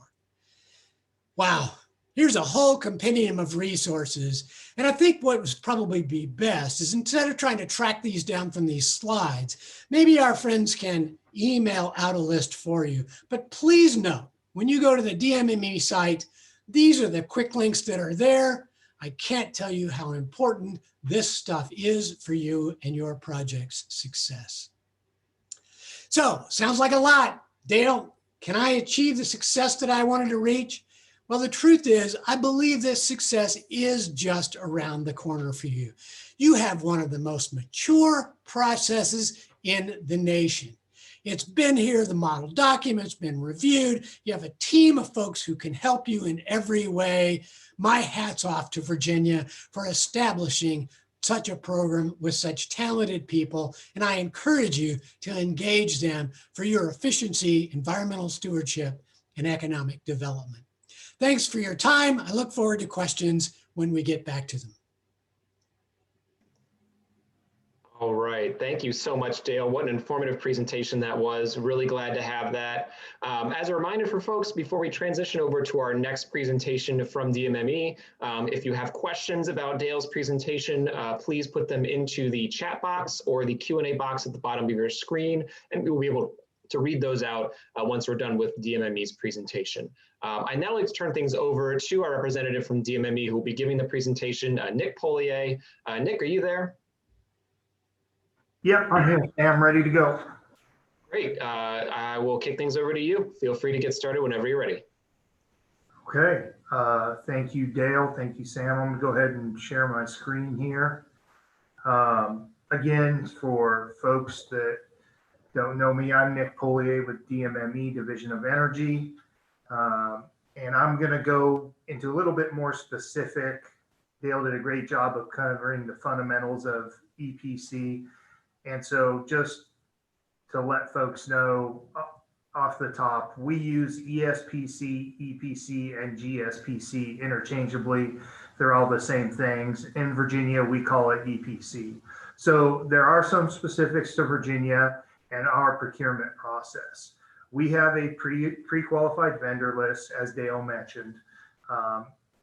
Wow, here's a whole compendium of resources. And I think what would probably be best is, instead of trying to track these down from these slides, maybe our friends can email out a list for you. But please note, when you go to the DMME site, these are the quick links that are there. I can't tell you how important this stuff is for you and your project's success. So, sounds like a lot. Dale, can I achieve the success that I wanted to reach? Well, the truth is, I believe this success is just around the corner for you. You have one of the most mature processes in the nation. It's been here, the model document's been reviewed. You have a team of folks who can help you in every way. My hat's off to Virginia for establishing such a program with such talented people, and I encourage you to engage them for your efficiency, environmental stewardship, and economic development. Thanks for your time. I look forward to questions when we get back to them.
All right, thank you so much, Dale. What an informative presentation that was. Really glad to have that. As a reminder for folks, before we transition over to our next presentation from DMME, if you have questions about Dale's presentation, please put them into the chat box or the Q&A box at the bottom of your screen, and we will be able to read those out once we're done with DMME's presentation. I now like to turn things over to our representative from DMME who will be giving the presentation, Nick Polier. Nick, are you there?
Yep, I'm here. I'm ready to go.
Great. I will kick things over to you. Feel free to get started whenever you're ready.
Okay. Thank you, Dale. Thank you, Sam. I'm going to go ahead and share my screen here. Again, for folks that don't know me, I'm Nick Polier with DMME, Division of Energy. And I'm going to go into a little bit more specific. Dale did a great job of covering the fundamentals of EPC. And so just to let folks know off the top, we use ESPC, EPC, and GSPC interchangeably. They're all the same things. In Virginia, we call it EPC. So there are some specifics to Virginia and our procurement process. We have a pre-qualified vendor list, as Dale mentioned,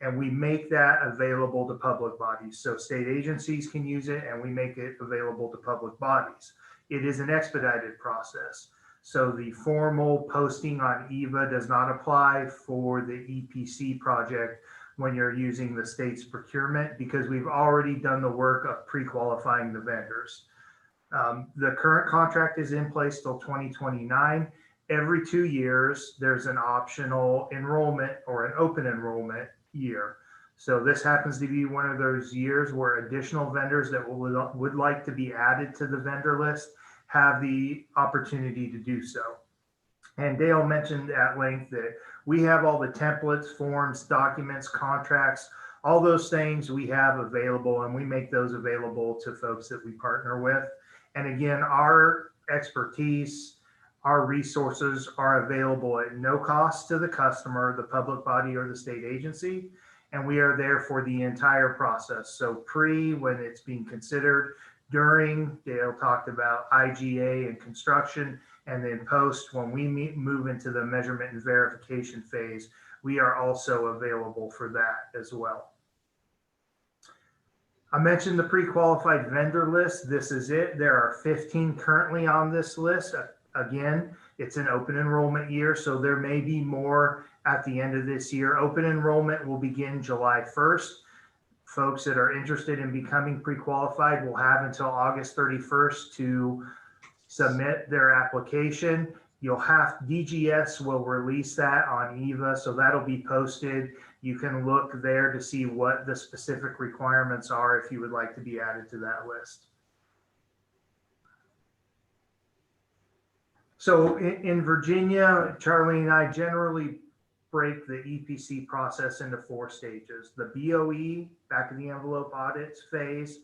and we make that available to public bodies. So state agencies can use it, and we make it available to public bodies. It is an expedited process. So the formal posting on EVA does not apply for the EPC project when you're using the state's procurement, because we've already done the work of pre-qualifying the vendors. The current contract is in place till 2029. Every 2 years, there's an optional enrollment or an open enrollment year. So this happens to be one of those years where additional vendors that would like to be added to the vendor list have the opportunity to do so. And Dale mentioned at length that we have all the templates, forms, documents, contracts, all those things we have available, and we make those available to folks that we partner with. And again, our expertise, our resources are available at no cost to the customer, the public body, or the state agency. And we are there for the entire process. So pre, when it's being considered, during, Dale talked about IGA and construction, and then post, when we move into the measurement and verification phase, we are also available for that as well. I mentioned the pre-qualified vendor list. This is it. There are 15 currently on this list. Again, it's an open enrollment year, so there may be more at the end of this year. Open enrollment will begin July 1st. Folks that are interested in becoming pre-qualified will have until August 31st to submit their application. DGS will release that on EVA, so that'll be posted. You can look there to see what the specific requirements are if you would like to be added to that list. So in Virginia, Charlie and I generally break the EPC process into 4 stages. The BOE, back of the envelope audits phase,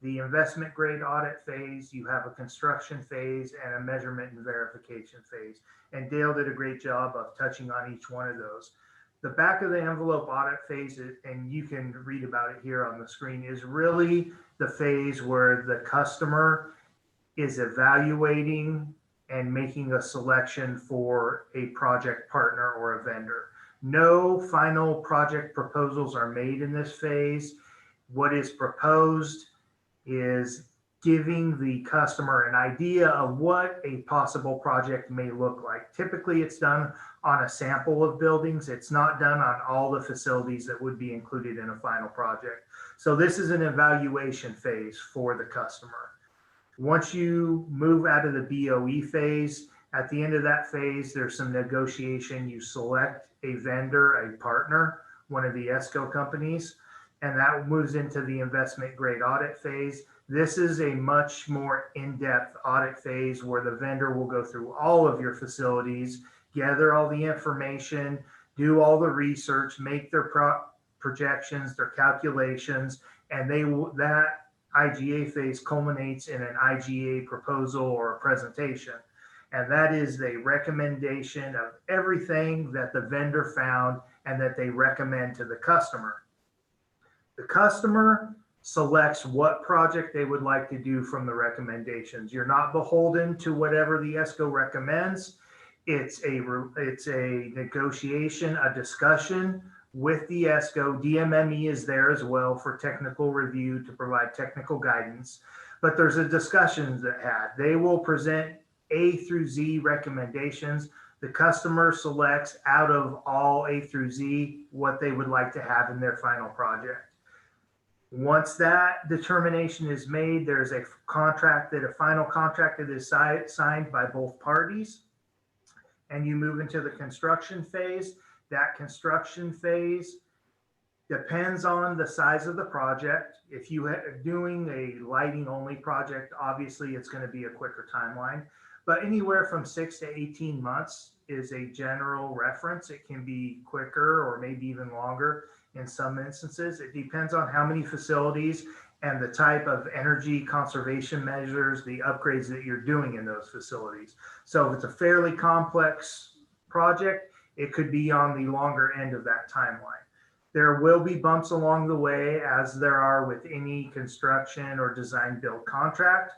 the investment grade audit phase, you have a construction phase, and a measurement and verification phase. And Dale did a great job of touching on each one of those. The back of the envelope audit phase, and you can read about it here on the screen, is really the phase where the customer is evaluating and making a selection for a project partner or a vendor. No final project proposals are made in this phase. What is proposed is giving the customer an idea of what a possible project may look like. Typically, it's done on a sample of buildings. It's not done on all the facilities that would be included in a final project. So this is an evaluation phase for the customer. Once you move out of the BOE phase, at the end of that phase, there's some negotiation. You select a vendor, a partner, one of the ESCO companies, and that moves into the investment grade audit phase. This is a much more in-depth audit phase where the vendor will go through all of your facilities, gather all the information, do all the research, make their projections, their calculations, and that IGA phase culminates in an IGA proposal or a presentation. And that is a recommendation of everything that the vendor found and that they recommend to the customer. The customer selects what project they would like to do from the recommendations. You're not beholden to whatever the ESCO recommends. It's a negotiation, a discussion with the ESCO. DMME is there as well for technical review to provide technical guidance, but there's a discussion that had. They will present A through Z recommendations. The customer selects out of all A through Z what they would like to have in their final project. Once that determination is made, there's a final contract that is signed by both parties, and you move into the construction phase. That construction phase depends on the size of the project. If you are doing a lighting only project, obviously it's going to be a quicker timeline, but anywhere from 6 to 18 months is a general reference. It can be quicker or maybe even longer in some instances. It depends on how many facilities and the type of energy conservation measures, the upgrades that you're doing in those facilities. So if it's a fairly complex project, it could be on the longer end of that timeline. There will be bumps along the way, as there are with any construction or design build contract.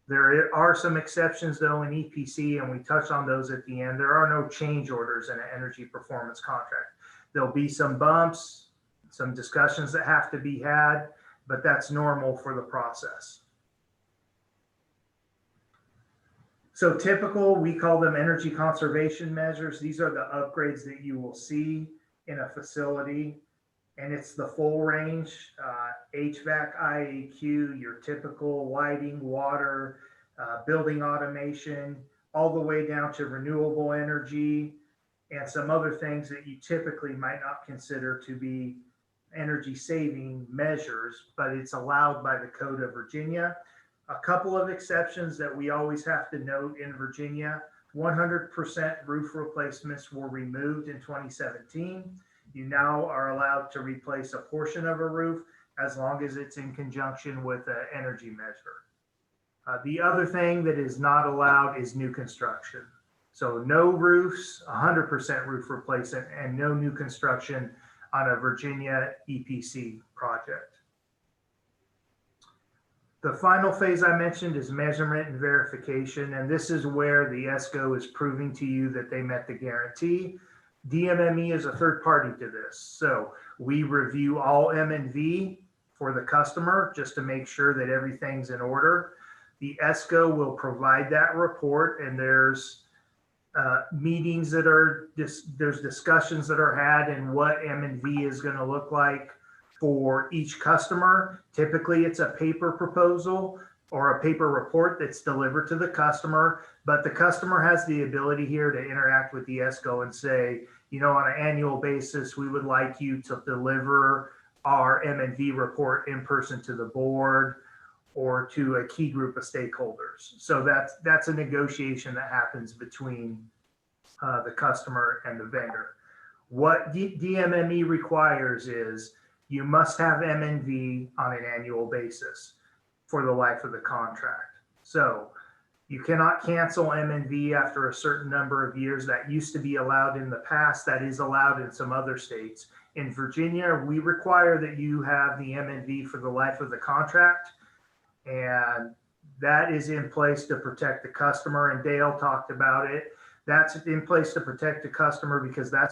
There are some exceptions though in EPC, and we touch on those at the end. There are no change orders in an energy performance contract. There'll be some bumps, some discussions that have to be had, but that's normal for the process. So typical, we call them energy conservation measures. These are the upgrades that you will see in a facility, and it's the full range, HVAC, IAQ, your typical lighting, water, building automation, all the way down to renewable energy, and some other things that you typically might not consider to be energy saving measures, but it's allowed by the Code of Virginia. A couple of exceptions that we always have to note in Virginia: 100% roof replacements were removed in 2017. You now are allowed to replace a portion of a roof as long as it's in conjunction with an energy measure. The other thing that is not allowed is new construction. So no roofs, 100% roof replacement, and no new construction on a Virginia EPC project. The final phase I mentioned is measurement and verification, and this is where the ESCO is proving to you that they met the guarantee. DMME is a third party to this. So we review all M&V for the customer just to make sure that everything's in order. The ESCO will provide that report, and there's meetings that are there's discussions that are had and what M&V is going to look like for each customer. Typically, it's a paper proposal or a paper report that's delivered to the customer, but the customer has the ability here to interact with the ESCO and say, you know, on an annual basis, we would like you to deliver our M&V report in person to the board or to a key group of stakeholders. So that's a negotiation that happens between the customer and the vendor. What DMME requires is you must have M&V on an annual basis for the life of the contract. So you cannot cancel M&V after a certain number of years. That used to be allowed in the past. That is allowed in some other states. In Virginia, we require that you have the M&V for the life of the contract, and that is in place to protect the customer. And Dale talked about it. That's in place to protect the customer because that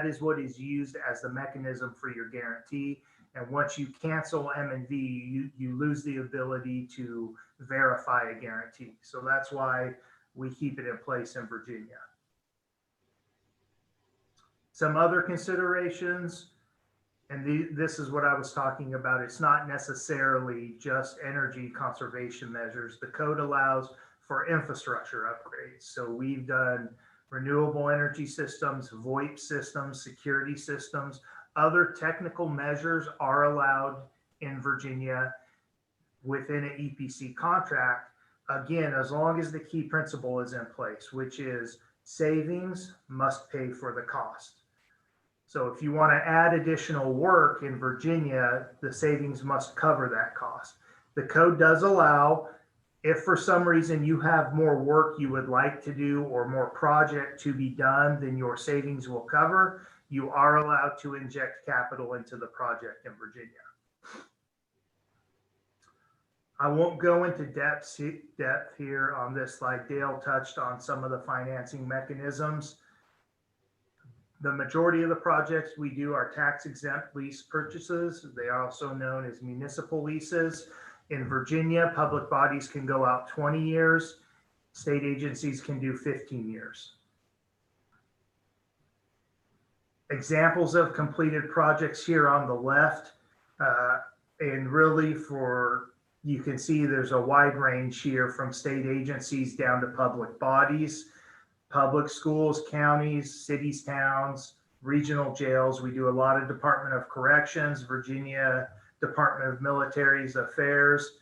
is what is used as the mechanism for your guarantee. And once you cancel M&V, you lose the ability to verify a guarantee. So that's why we keep it in place in Virginia. Some other considerations, and this is what I was talking about. It's not necessarily just energy conservation measures. The code allows for infrastructure upgrades. So we've done renewable energy systems, VoIP systems, security systems. Other technical measures are allowed in Virginia within an EPC contract, again, as long as the key principle is in place, which is savings must pay for the cost. So if you want to add additional work in Virginia, the savings must cover that cost. The code does allow, if for some reason you have more work you would like to do or more project to be done than your savings will cover, you are allowed to inject capital into the project in Virginia. I won't go into depth here on this slide. Dale touched on some of the financing mechanisms. The majority of the projects we do are tax-exempt lease purchases. They are also known as municipal leases. In Virginia, public bodies can go out 20 years. State agencies can do 15 years. Examples of completed projects here on the left, and really you can see there's a wide range here from state agencies down to public bodies, public schools, counties, cities, towns, regional jails. We do a lot of Department of Corrections, Virginia Department of Military Affairs,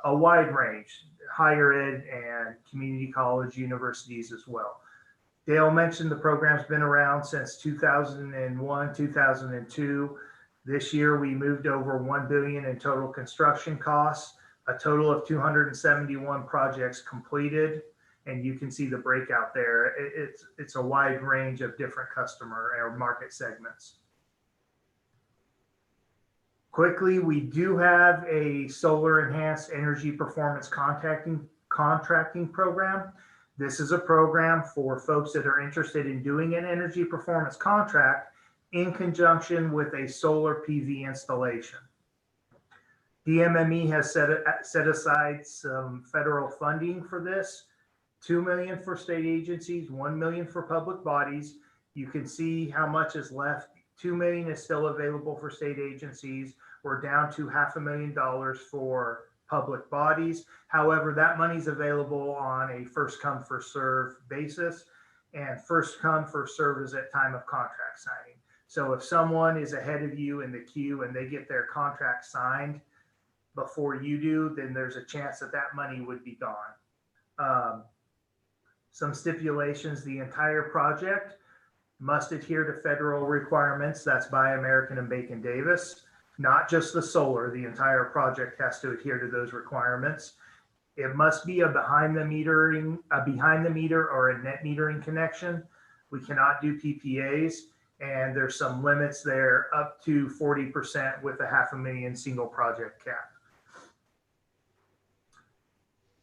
a wide range, higher ed and community college universities as well. Dale mentioned the program's been around since 2001, 2002. This year, we moved over $1 billion in total construction costs, a total of 271 projects completed. And you can see the breakout there. It's a wide range of different customer or market segments. Quickly, we do have a solar enhanced energy performance contracting program. This is a program for folks that are interested in doing an energy performance contract in conjunction with a solar PV installation. DMME has set aside some federal funding for this, $2 million for state agencies, $1 million for public bodies. You can see how much is left. $2 million is still available for state agencies. We're down to $500,000 for public bodies. However, that money's available on a first come, first serve basis, and first come, first serve is at time of contract signing. So if someone is ahead of you in the queue and they get their contract signed before you do, then there's a chance that that money would be gone. Some stipulations: the entire project must adhere to federal requirements. That's by American and Bacon Davis. Not just the solar, the entire project has to adhere to those requirements. It must be a behind the meter or a net metering connection. We cannot do PPAs, and there's some limits there, up to 40% with a $500,000 single project cap.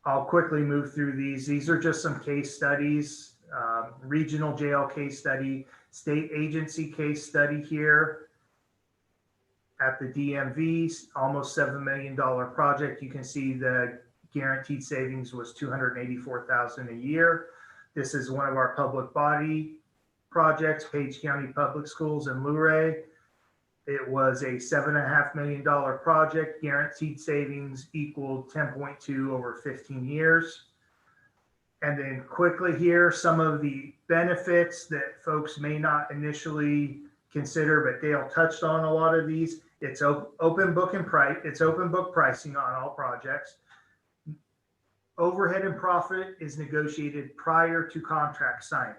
I'll quickly move through these. These are just some case studies. Regional jail case study, state agency case study here. At the DMV, almost $7 million project. You can see the guaranteed savings was $284,000 a year. This is one of our public body projects, Page County Public Schools in Luray. It was a $7.5 million project, guaranteed savings equaled 10.2 over 15 years. And then quickly here, some of the benefits that folks may not initially consider, but Dale touched on a lot of these. It's open book pricing on all projects. Overhead and profit is negotiated prior to contract signing.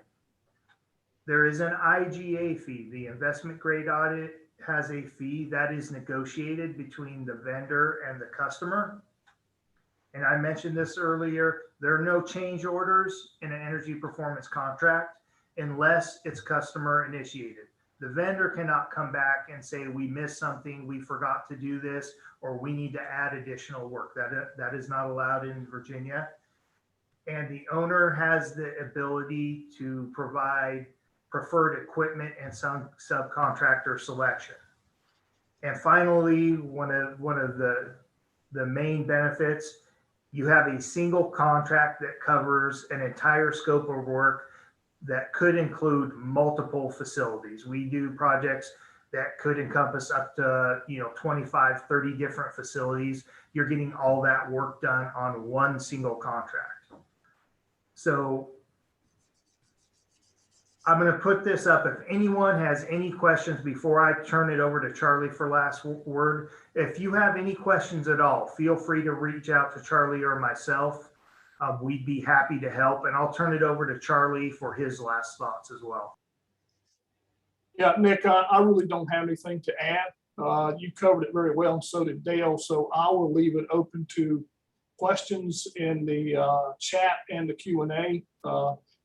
There is an IGA fee. The investment grade audit has a fee that is negotiated between the vendor and the customer. And I mentioned this earlier, there are no change orders in an energy performance contract unless it's customer initiated. The vendor cannot come back and say, we missed something, we forgot to do this, or we need to add additional work. That is not allowed in Virginia. And the owner has the ability to provide preferred equipment and some subcontractor selection. And finally, one of the main benefits, you have a single contract that covers an entire scope of work that could include multiple facilities. We do projects that could encompass up to 25, 30 different facilities. You're getting all that work done on one single contract. So I'm going to put this up. If anyone has any questions before I turn it over to Charlie for last word, if you have any questions at all, feel free to reach out to Charlie or myself. We'd be happy to help, and I'll turn it over to Charlie for his last thoughts as well.
Yeah, Nick, I really don't have anything to add. You covered it very well, and so did Dale. So I will leave it open to questions in the chat and the Q&A.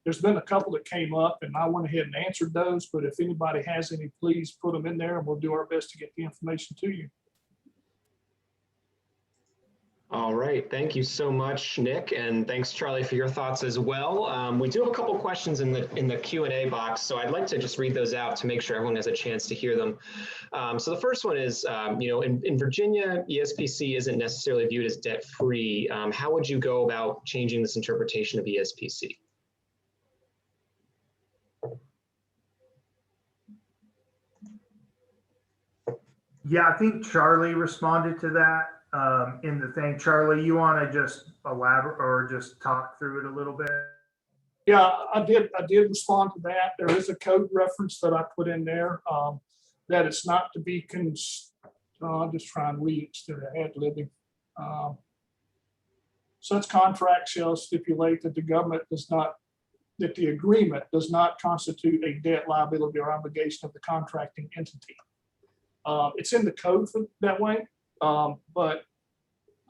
There's been a couple that came up, and I went ahead and answered those. But if anybody has any, please put them in there, and we'll do our best to get the information to you.
All right, thank you so much, Nick, and thanks, Charlie, for your thoughts as well. We do have a couple questions in the Q&A box, so I'd like to just read those out to make sure everyone has a chance to hear them. So the first one is, in Virginia, ESPC isn't necessarily viewed as debt-free. How would you go about changing this interpretation of ESPC?
Yeah, I think Charlie responded to that. In the thing. Charlie, you want to just elaborate or just talk through it a little bit?
Yeah, I did respond to that. There is a code reference that I put in there that it's not to be, I'll just try and read it instead of ad-libbing. Such contract shall stipulate that that the agreement does not constitute a debt, liability, or obligation of the contracting entity. It's in the code that way. But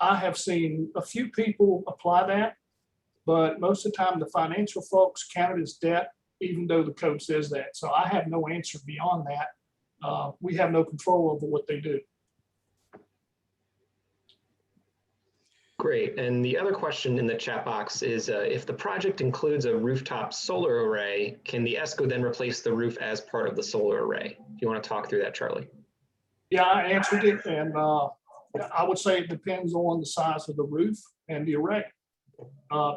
I have seen a few people apply that, but most of the time the financial folks count it as debt, even though the code says that. So I have no answer beyond that. We have no control over what they do.
Great. And the other question in the chat box is, if the project includes a rooftop solar array, can the ESCO then replace the roof as part of the solar array? If you want to talk through that, Charlie.
Yeah, I answered it, and I would say it depends on the size of the roof and the array.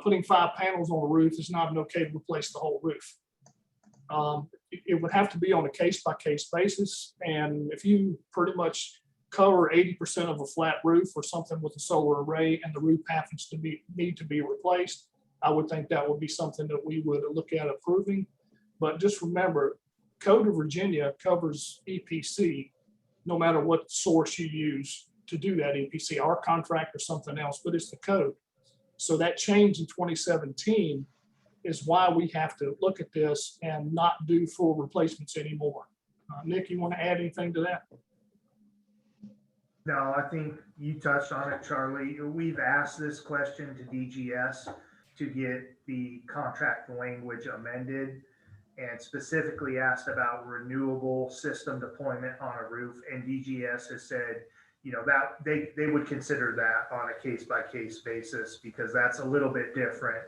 Putting 5 panels on a roof is not okay to replace the whole roof. It would have to be on a case-by-case basis, and if you pretty much cover 80% of a flat roof or something with a solar array and the roof happens to need to be replaced, I would think that would be something that we would look at approving. But just remember, Code of Virginia covers EPC no matter what source you use to do that EPC, our contract or something else, but it's the code. So that change in 2017 is why we have to look at this and not do full replacements anymore. Nick, you want to add anything to that?
No, I think you touched on it, Charlie. We've asked this question to DGS to get the contract language amended, and specifically asked about renewable system deployment on a roof. And DGS has said, that they would consider that on a case-by-case basis, because that's a little bit different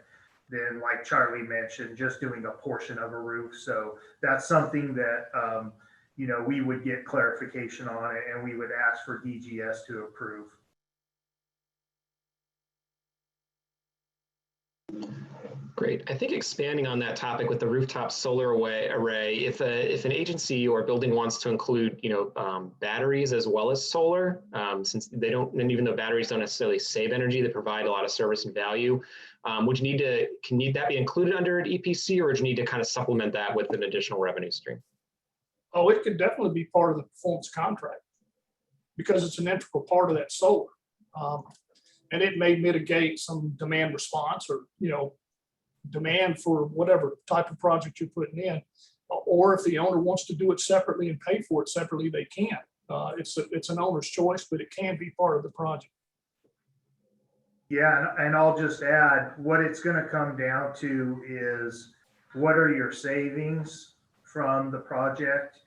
than, like Charlie mentioned, just doing a portion of a roof. So that's something that, we would get clarification on it, and we would ask for DGS to approve.
Great. I think expanding on that topic with the rooftop solar array, if an agency or building wants to include, batteries as well as solar, since they don't, and even though batteries don't necessarily save energy, they provide a lot of service and value. Would you need that be included under an EPC, or would you need to kind of supplement that with an additional revenue stream?
Oh, it could definitely be part of the performance contract because it's an integral part of that solar. And it may mitigate some demand response or, demand for whatever type of project you're putting in. Or if the owner wants to do it separately and pay for it separately, they can. It's an owner's choice, but it can be part of the project.
Yeah, and I'll just add, what it's going to come down to is what are your savings from the project,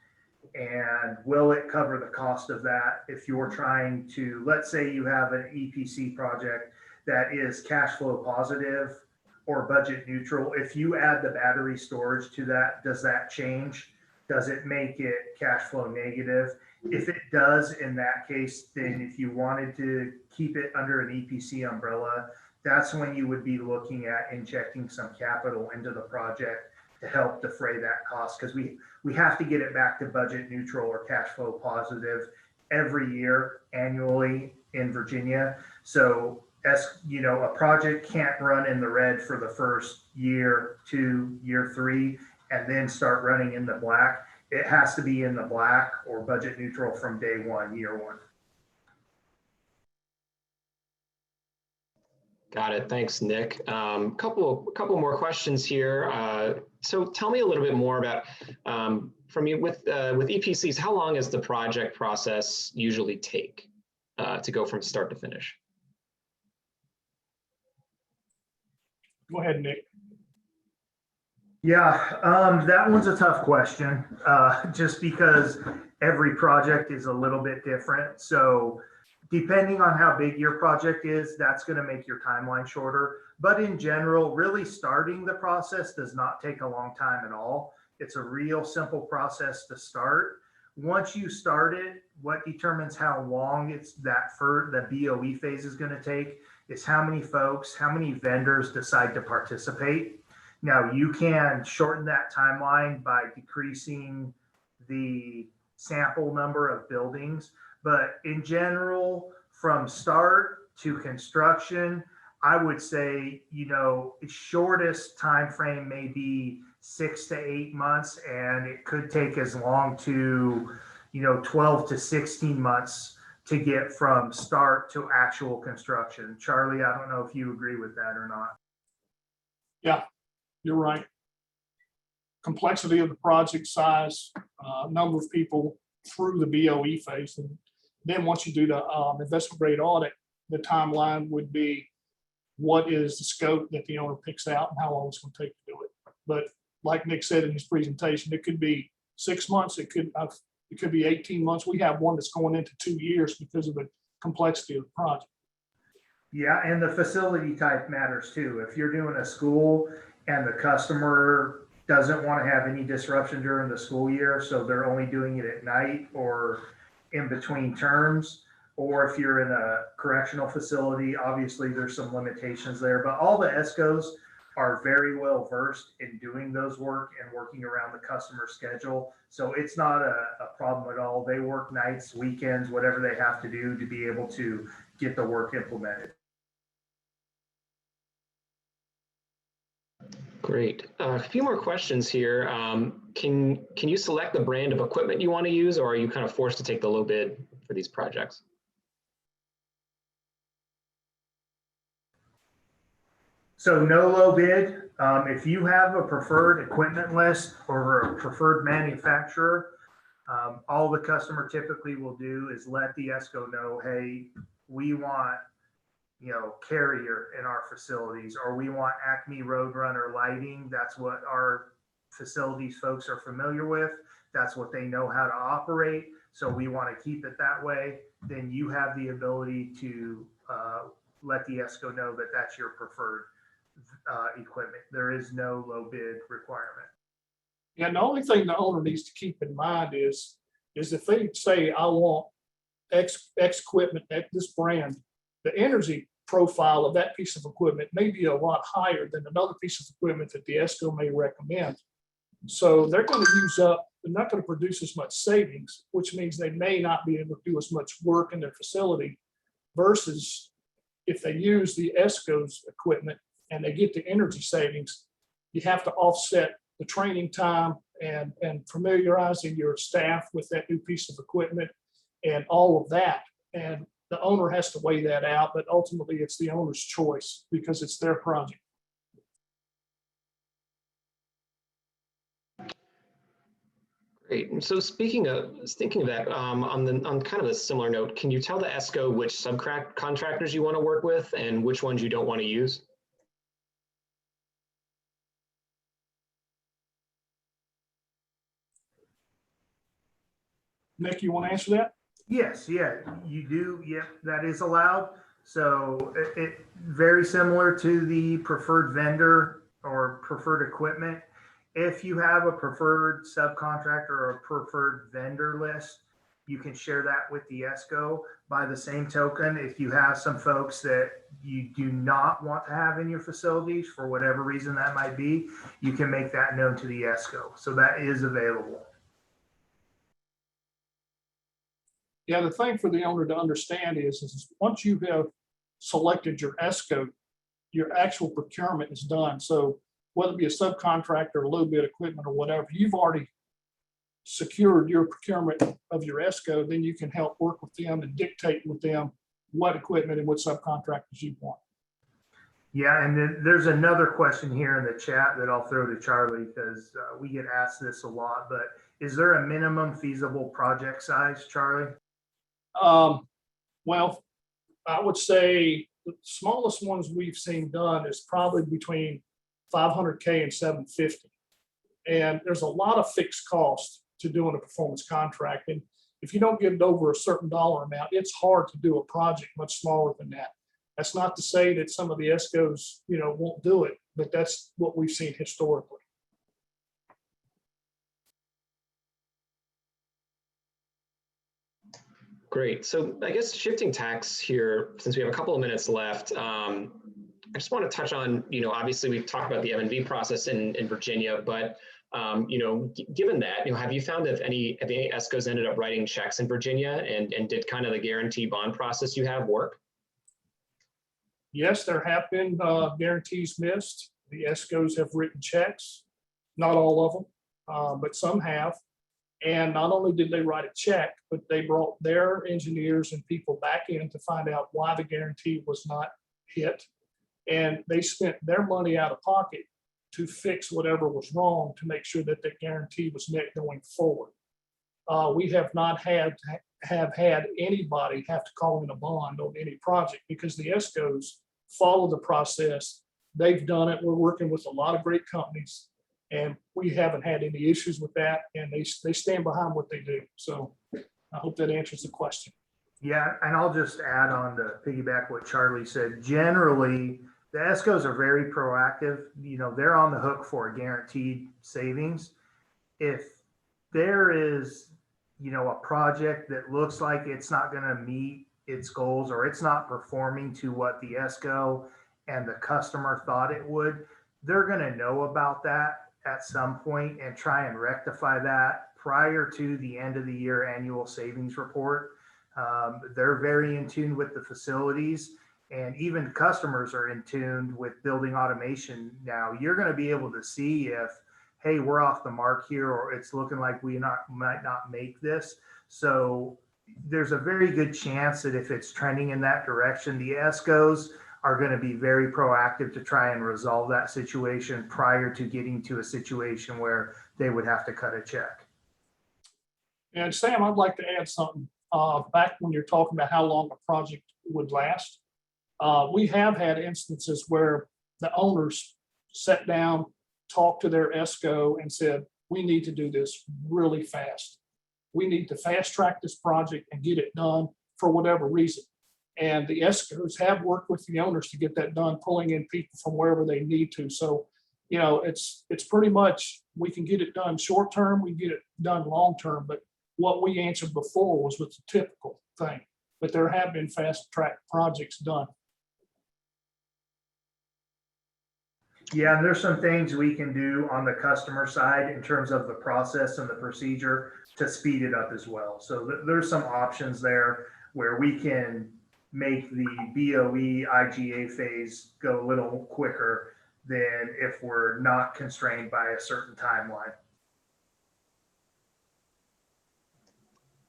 and will it cover the cost of that? If you're trying to, let's say you have an EPC project that is cash flow positive or budget neutral, if you add the battery storage to that, does that change? Does it make it cash flow negative? If it does, in that case, then if you wanted to keep it under an EPC umbrella, that's when you would be looking at injecting some capital into the project to help defray that cost, because we have to get it back to budget neutral or cash flow positive every year annually in Virginia. So a project can't run in the red for the first year, 2, year 3, and then start running in the black. It has to be in the black or budget neutral from day 1, year 1.
Got it. Thanks, Nick. Couple more questions here. So tell me a little bit more about from you with EPCs. How long does the project process usually take to go from start to finish?
Go ahead, Nick.
Yeah, that one's a tough question, just because every project is a little bit different. So depending on how big your project is, that's going to make your timeline shorter. But in general, really starting the process does not take a long time at all. It's a real simple process to start. Once you start it, what determines how long it's that for the BOE phase is going to take is how many folks, how many vendors decide to participate. Now, you can shorten that timeline by decreasing the sample number of buildings, but in general, from start to construction, I would say, its shortest time frame may be 6 to 8 months, and it could take as long to 12 to 16 months to get from start to actual construction. Charlie, I don't know if you agree with that or not.
Yeah, you're right. Complexity of the project, size, number of people through the BOE phase. And then once you do the investment grade audit, the timeline would be what is the scope that the owner picks out and how long it's going to take to do it. But like Nick said in his presentation, it could be 6 months. It could be 18 months. We have one that's going into 2 years because of the complexity of the project.
Yeah, and the facility type matters too. If you're doing a school and the customer doesn't want to have any disruption during the school year, so they're only doing it at night or in between terms, or if you're in a correctional facility, obviously there's some limitations there, but all the ESCOs are very well versed in doing those work and working around the customer schedule. So it's not a problem at all. They work nights, weekends, whatever they have to do to be able to get the work implemented.
Great. A few more questions here. Can you select the brand of equipment you want to use, or are you kind of forced to take the low bid for these projects?
So no low bid. If you have a preferred equipment list or a preferred manufacturer, all the customer typically will do is let the ESCO know, hey, we want Carrier in our facilities, or we want Acme Roadrunner lighting. That's what our facilities folks are familiar with. That's what they know how to operate. So we want to keep it that way. Then you have the ability to let the ESCO know that that's your preferred equipment. There is no low bid requirement.
Yeah, the only thing the owner needs to keep in mind is if they say, I want X equipment at this brand, the energy profile of that piece of equipment may be a lot higher than another piece of equipment that the ESCO may recommend. So they're going to use up, they're not going to produce as much savings, which means they may not be able to do as much work in their facility versus if they use the ESCO's equipment and they get the energy savings, you have to offset the training time and familiarizing your staff with that new piece of equipment and all of that. And the owner has to weigh that out, but ultimately it's the owner's choice because it's their project.
Great. And so thinking of that, on kind of a similar note, can you tell the ESCO which subcontractors you want to work with and which ones you don't want to use?
Nick, you want to answer that?
Yes, yeah, you do. Yeah, that is allowed. So it very similar to the preferred vendor or preferred equipment. If you have a preferred subcontractor or a preferred vendor list, you can share that with the ESCO. By the same token, if you have some folks that you do not want to have in your facilities for whatever reason that might be, you can make that known to the ESCO. So that is available.
Yeah, the thing for the owner to understand is once you have selected your ESCO, your actual procurement is done. So whether it be a subcontractor or low bid equipment or whatever, you've already secured your procurement of your ESCO, then you can help work with them and dictate with them what equipment and what subcontractors you want.
Yeah, and then there's another question here in the chat that I'll throw to Charlie because we get asked this a lot, but is there a minimum feasible project size, Charlie?
Well, I would say the smallest ones we've seen done is probably between 500K and 750. And there's a lot of fixed costs to doing a performance contract. And if you don't get it over a certain dollar amount, it's hard to do a project much smaller than that. That's not to say that some of the ESCOs, won't do it, but that's what we've seen historically.
Great. So I guess shifting tacks here, since we have a couple of minutes left, I just want to touch on, obviously we've talked about the M&V process in Virginia, but, given that, have you found if any ESCOs ended up writing checks in Virginia and did kind of the guarantee bond process you have work?
Yes, there have been guarantees missed. The ESCOs have written checks, not all of them, but some have. And not only did they write a check, but they brought their engineers and people back in to find out why the guarantee was not hit. And they spent their money out of pocket to fix whatever was wrong to make sure that the guarantee was met going forward. We have not had anybody have to call in a bond on any project because the ESCOs follow the process. They've done it. We're working with a lot of great companies and we haven't had any issues with that. And they stand behind what they do. So I hope that answers the question.
Yeah, and I'll just add on to piggyback what Charlie said. Generally, the ESCOs are very proactive. They're on the hook for a guaranteed savings. If there is, a project that looks like it's not going to meet its goals or it's not performing to what the ESCO and the customer thought it would, they're going to know about that at some point and try and rectify that prior to the end of the year annual savings report. They're very in tune with the facilities, and even customers are in tune with building automation. Now you're going to be able to see if, hey, we're off the mark here, or it's looking like we might not make this. So there's a very good chance that if it's trending in that direction, the ESCOs are going to be very proactive to try and resolve that situation prior to getting to a situation where they would have to cut a check.
And Sam, I'd like to add something. Back when you're talking about how long a project would last, we have had instances where the owners sat down, talked to their ESCO and said, we need to do this really fast. We need to fast track this project and get it done for whatever reason. And the ESCOs have worked with the owners to get that done, pulling in people from wherever they need to. So, it's pretty much, we can get it done short term, we get it done long term, but what we answered before was with the typical thing, but there have been fast track projects done.
Yeah, and there's some things we can do on the customer side in terms of the process and the procedure to speed it up as well. So there's some options there where we can make the BOE IGA phase go a little quicker than if we're not constrained by a certain timeline.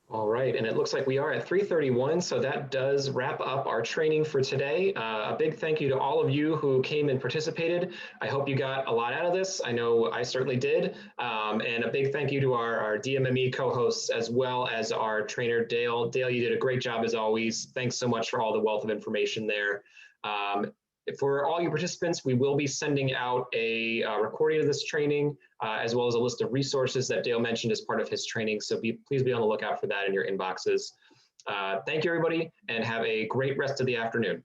All right, and it looks like we are at 3:31, so that does wrap up our training for today. A big thank you to all of you who came and participated. I hope you got a lot out of this. I know I certainly did. And a big thank you to our DMME co-hosts as well as our trainer, Dale. Dale, you did a great job as always. Thanks so much for all the wealth of information there. For all you participants, we will be sending out a recording of this training, as well as a list of resources that Dale mentioned as part of his training. So please be on the lookout for that in your inboxes. Thank you, everybody, and have a great rest of the afternoon.